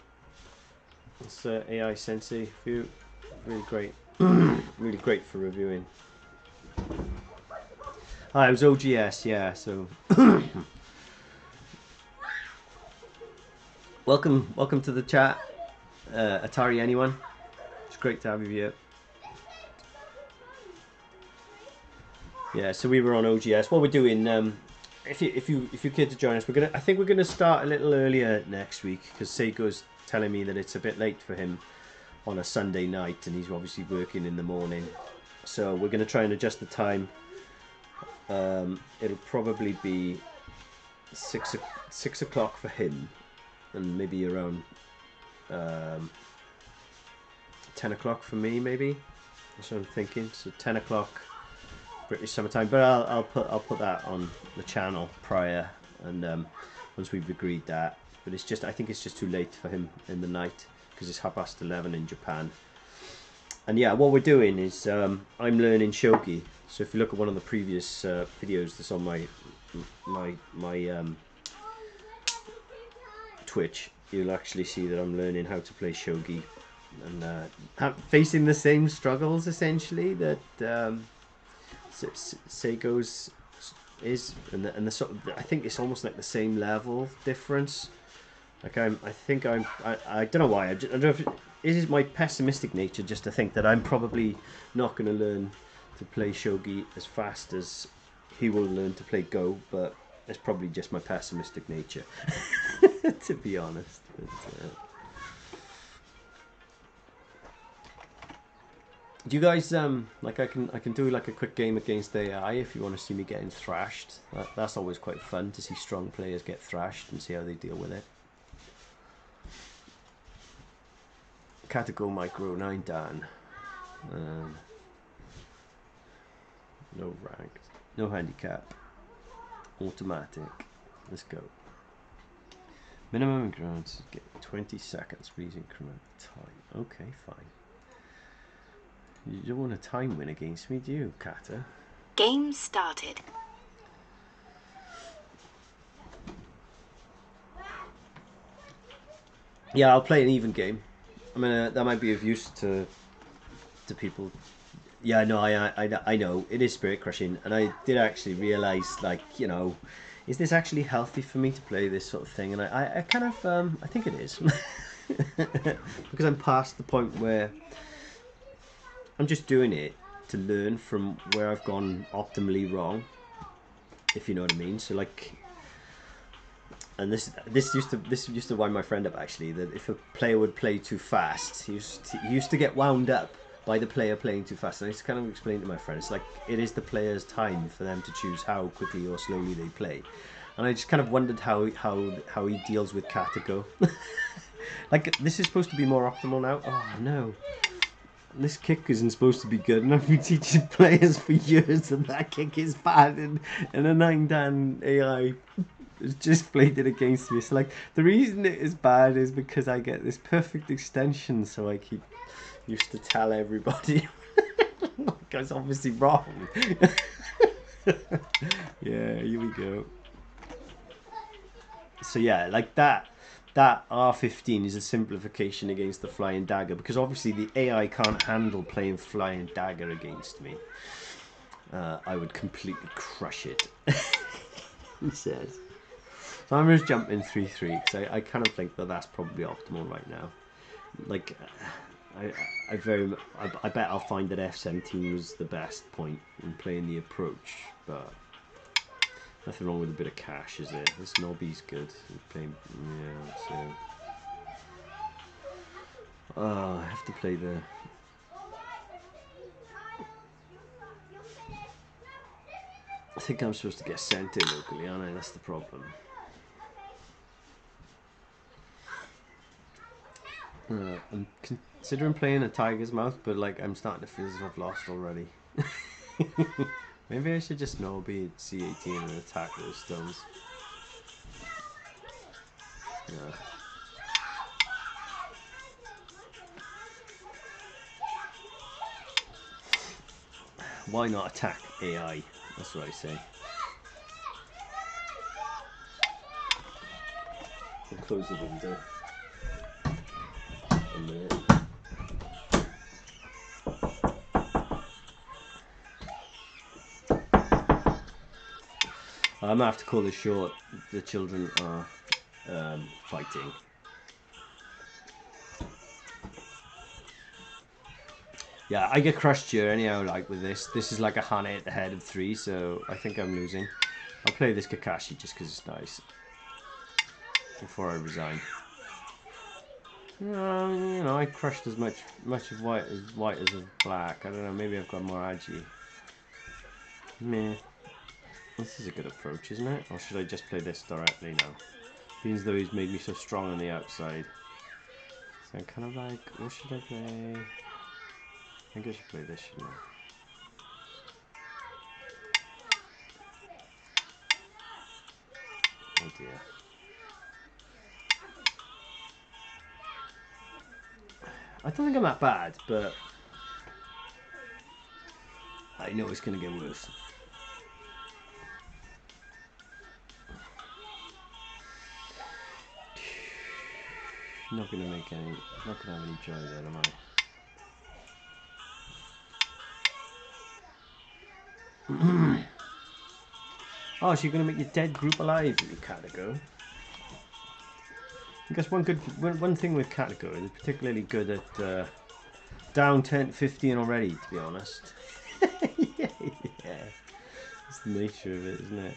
It's AI Sensei view, really great, really great for reviewing. It was OGS, yeah. So welcome to the chat, Atari anyone. It's great to have you here. Yeah, so we were on OGS. What we're doing, if you care to join us, I think we're gonna start a little earlier next week because Seigo's telling me that it's a bit late for him on a Sunday night, and he's obviously working in the morning. So we're gonna try and adjust the time. It'll probably be 6 o'clock for him, and maybe around 10 o'clock for me, maybe. That's what I'm thinking. So 10 o'clock British summertime. But I'll put that on the channel prior, and once we've agreed that. But it's just, I think it's just too late for him in the night because it's 11:30 in Japan. And yeah, what we're doing is I'm learning Shogi. So if you look at one of the previous videos that's on my Twitch, you'll actually see that I'm learning how to play Shogi, and facing the same struggles essentially that Seigo's is, and the sort of, I think it's almost like the same level difference. Like I don't know why. I don't know if it is my pessimistic nature just to think that I'm probably not going to learn to play Shogi as fast as he will learn to play Go, but it's probably just my pessimistic nature, to be honest. But, do you guys like I can do like a quick game against AI if you want to see me getting thrashed. That's always quite fun to see strong players get thrashed and see how they deal with it. Catago Micro 9 Dan. No rank, no handicap, automatic. Let's go. Minimum increments, get 20 seconds, please increment time. Okay, fine. You don't want a time win against me, do you, Kata? Game started. Yeah, I'll play an even game. I mean, that might be of use to people. Yeah, no, I know it is spirit crushing, and I did actually realize, like, you know, is this actually healthy for me to play this sort of thing? And I kind of I think it is because I'm past the point where I'm just doing it to learn from where I've gone optimally wrong, if you know what I mean. So like, and this used to wind my friend up actually, that if a player would play too fast, he used to get wound up by the player playing too fast. And I used to kind of explain to my friends, like, it is the player's time for them to choose how quickly or slowly they play. And I just kind of wondered how he deals with Katago. Like, this is supposed to be more optimal now. Oh no, this kick isn't supposed to be good, and I've been teaching players for years that that kick is bad, and a 9-dan AI has just played it against me. So like, the reason it is bad is because I get this perfect extension, so I used to tell everybody. Like, I was obviously wrong. Yeah, here we go. So yeah, like that that R15 is a simplification against the flying dagger, because obviously the AI can't handle playing flying dagger against me. I would completely crush it. He says. So I'm just jumping 3-3 because I kind of think that that's probably optimal right now. Like, I bet I'll find that F17 was the best point in playing the approach, but nothing wrong with a bit of cash, is there? This Nobby's good. He's playing, yeah, so. Oh, I have to play the. I think I'm supposed to get sent in locally, aren't I? That's the problem. I'm considering playing a Tiger's Mouth, but like I'm starting to feel as if I've lost already. Maybe I should just Nobby at C18 and attack those stones. Yeah. Why not attack AI? That's what I say. I'll close the window. A minute. I'm gonna have to call this short. The children are fighting. Yeah, I get crushed here anyhow. Like with this is like a Hane at the head of 3, so I think I'm losing. I'll play this Kakashi just because it's nice before I resign. You know, I crushed as much of white as of black. I don't know. Maybe I've got more agi. Meh. This is a good approach, isn't it? Or should I just play this directly now? Being as though he's made me so strong on the outside. So I'm kind of like, what should I play? I think I should play this, shouldn't I? Oh dear. I don't think I'm that bad, but I know it's going to get worse. Not going to have any joy there, am I? Oh, so you're going to make your dead group alive, you Catago. I guess one thing with Catago is particularly good at down 10-15 already, to be honest. Yeah. It's the nature of it, isn't it?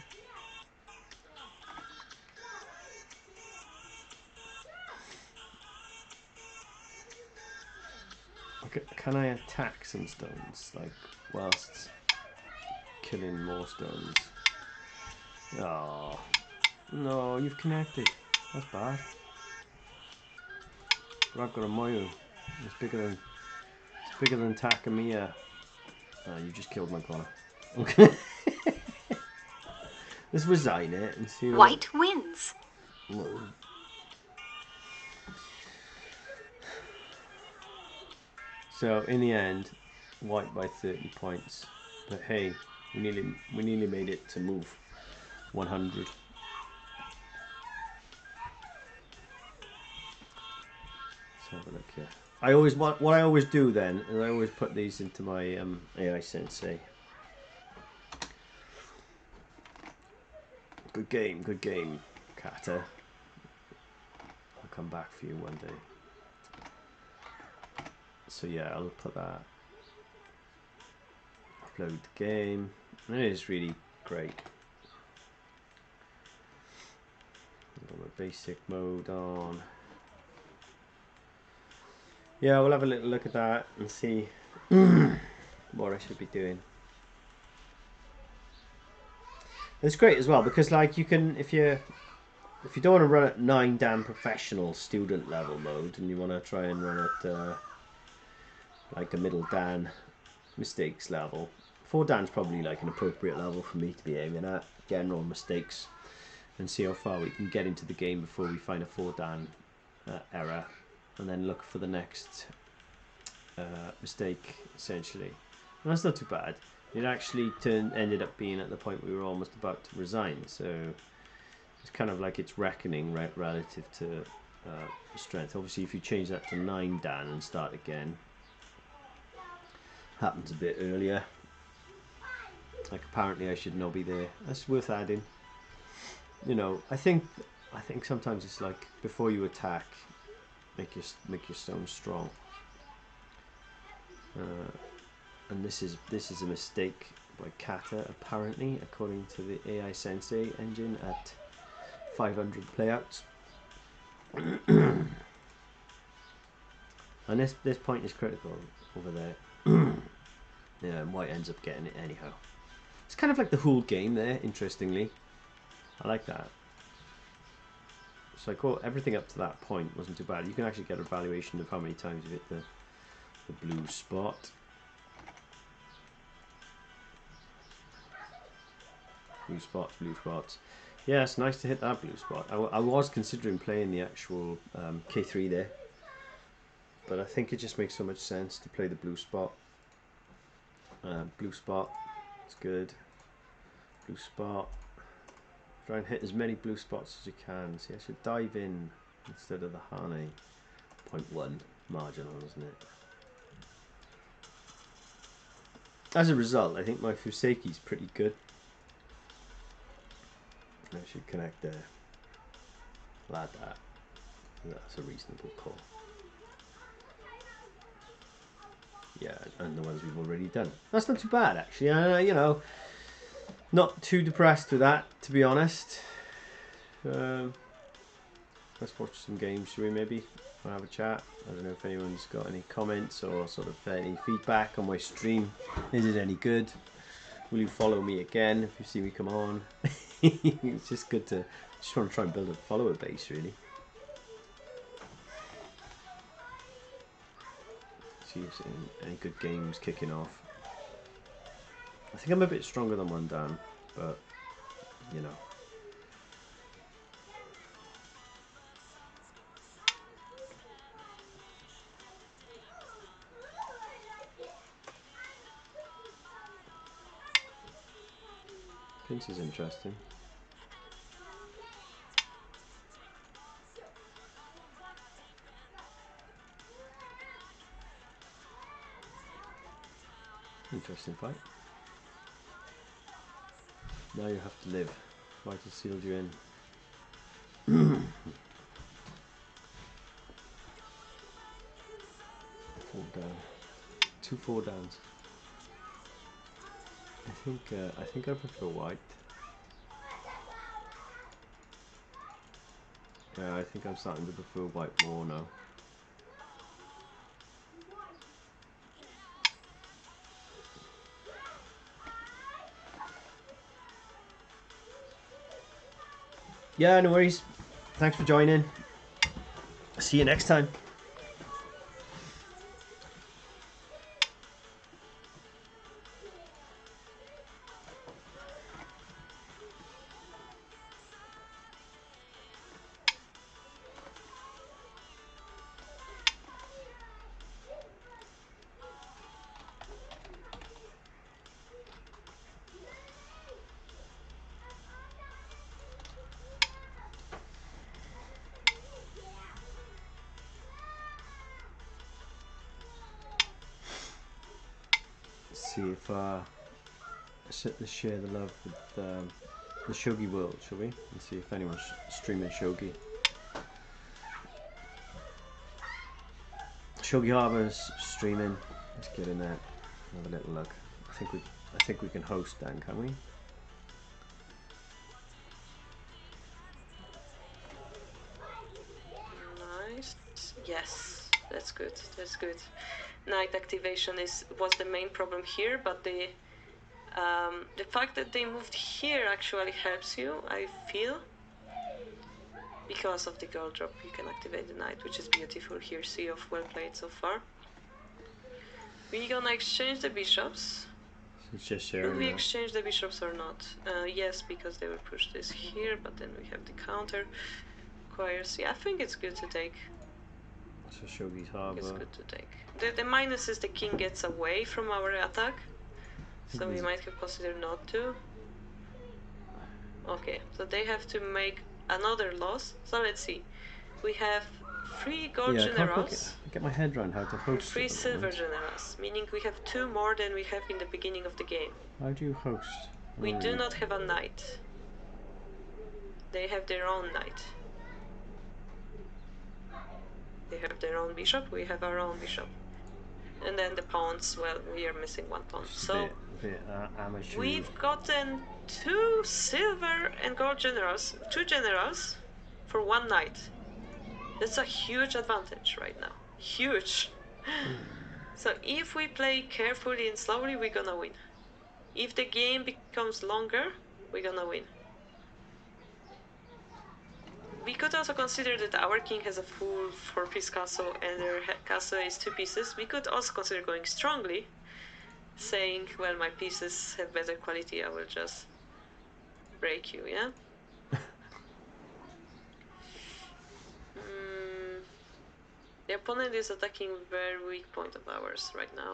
Okay, can I attack some stones, like, whilst killing more stones? Oh, no, you've connected. That's bad. I've got a Moyu. It's bigger than Takamiya. You just killed my corner. Okay. Let's resign it and see what... White wins. Whoa. So in the end, white by 30 points. But hey, we nearly made it to move 100. Let's have a look here. What I always do then is I always put these into my AI sensei. Good game, Kata. I'll come back for you one day. So yeah, I'll put that. Upload the game. And it is really great. I've got my basic mode on. Yeah, we'll have a little look at that and see what I should be doing. It's great as well because, like, you can if you don't want to run at 9 Dan professional student level mode and you want to try and run at like a middle Dan mistakes level, 4 Dan's probably like an appropriate level for me to be aiming at general mistakes and see how far we can get into the game before we find a 4 Dan error. And then look for the next mistake, essentially. And that's not too bad. It actually ended up being at the point we were almost about to resign, so it's kind of like it's reckoning relative to strength. Obviously, if you change that to 9 Dan and start again, happens a bit earlier. Like apparently I should not be there. That's worth adding. You know, I think sometimes it's like before you attack, make your stone strong. And this is a mistake by Kata apparently, according to the AI Sensei engine at 500 playouts. And this point is critical over there. Yeah, and White ends up getting it anyhow. It's kind of like the whole game there, interestingly. I like that. So everything up to that point wasn't too bad. You can actually get a valuation of how many times you hit the blue spot. Blue spots, blue spots. Yeah, it's nice to hit that blue spot. I was considering playing the actual K3 there, but I think it just makes so much sense to play the blue spot. Blue spot, it's good. Blue spot. Try and hit as many blue spots as you can. See, I should dive in instead of the Hane. 0.1 marginal, isn't it? As a result, I think my Fuseki's pretty good. I should connect there. Like that. That's a reasonable call. Yeah, and the ones we've already done. That's not too bad, actually. You know, not too depressed with that, to be honest. Let's watch some games, shall we maybe? I'll have a chat. I don't know if anyone's got any comments or sort of any feedback on my stream. Is it any good? Will you follow me again if you see me come on? It's just good to, just want to try and build a follower base, really. See if any good games kicking off. I think I'm a bit stronger than one Dan, but you know. Prince is interesting. Interesting fight. Now you have to live. Vital sealed you in. 4 down. 2 4 downs. I think I prefer white. Yeah, I think I'm starting to prefer white more now. Yeah, no worries. Thanks for joining. See you next time. See if let's share the love with the Shogi world, shall we? And see if anyone's streaming Shogi. Shogi Harbour's streaming. Let's get in there. Have a little look. I think we can host Dan, can we? Nice. Yes, that's good. That's good. Night activation was the main problem here, but the fact that they moved here actually helps you, I feel. Because of the gold drop, you can activate the night, which is beautiful here. See off, well played so far. We're gonna exchange the bishops. It's just sharing. Will we exchange the bishops or not? Yes, because they will push this here, but then we have the counter. Choirs. Yeah, I think it's good to take. So Shogi's Harbour. It's good to take. The minus is the king gets away from our attack, so we might have considered not to. Okay, so they have to make another loss. So let's see. we have 3 gold Yeah, I can't quite generals get my head around how to and host 3 at the silver moment. generals, meaning we have 2 more than we have in the beginning of the game. How do you host? We do not have a knight. They have their own knight. They have their own bishop, we have our own bishop. And then the pawns, well, we are missing 1 pawn. Just So a bit amateur. we've gotten 2 silver and gold generals, 2 generals for 1 knight. That's a huge advantage right now. Huge. So if we play carefully and slowly, we're gonna win. If the game becomes longer, we're gonna win. We could also consider that our king has a full 4-piece castle and their castle is 2 pieces. We could also consider going strongly, saying, well, my pieces have better quality, I will just break you, yeah? The opponent is attacking very weak point of ours right now.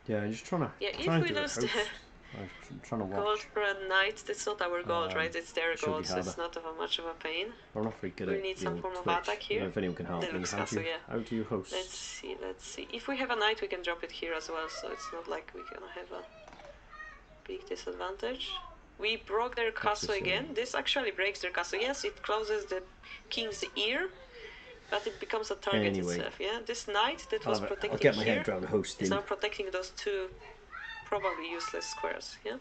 Yeah, I'm just trying to. Yeah, if trying we to do a lose host. the I'm trying to watch. gold for a knight, that's not our gold, right? It's their Shogi gold, so it's Harbor. not of much of a pain. I'm not very good We at need the some old form of Twitch. attack I don't here. know if anyone can help me. Deluxe How do castle, you, yeah. how do you host? Let's see. If we have a knight, we can drop it here as well, so it's not like we're gonna have a big disadvantage. We broke their castle again. This actually breaks their castle. Yes, it closes the king's ear, but it becomes a target itself, yeah? This knight that was protecting I'll get my here head around hosting. is now protecting those 2 probably useless squares, yeah?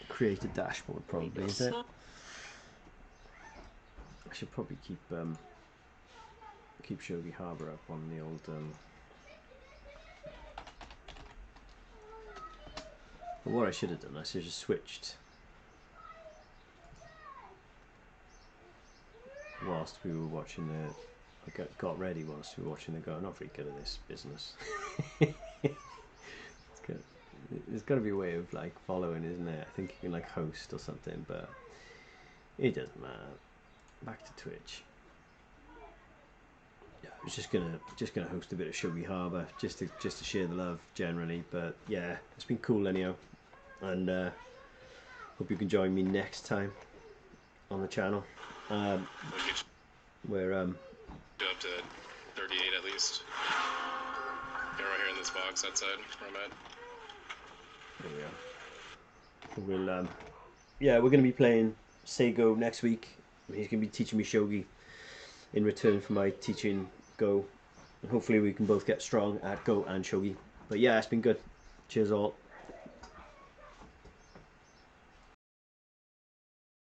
Create a dashboard, probably, is it? So. I should probably keep Shogi Harbor up on the old. But what I should have done, I should have switched whilst we were watching the. I got ready whilst we were watching the go. I'm not very good at this business. There's got to be a way of like following, isn't there? I think you can like host or something, but it doesn't matter. Back to Twitch. Yeah, I was just gonna host a bit of Shogi Harbor just to share the love generally. But yeah, it's been cool anyhow, and hope you can join me next time on the channel. We're Go up to 38 at least. Yeah, right here in this box outside where I'm at. there we are. We'll yeah, we're gonna be playing Seigo next week. He's gonna be teaching me Shogi in return for my teaching Go. And hopefully we can both get strong at Go and Shogi. But yeah, it's been good. Cheers all.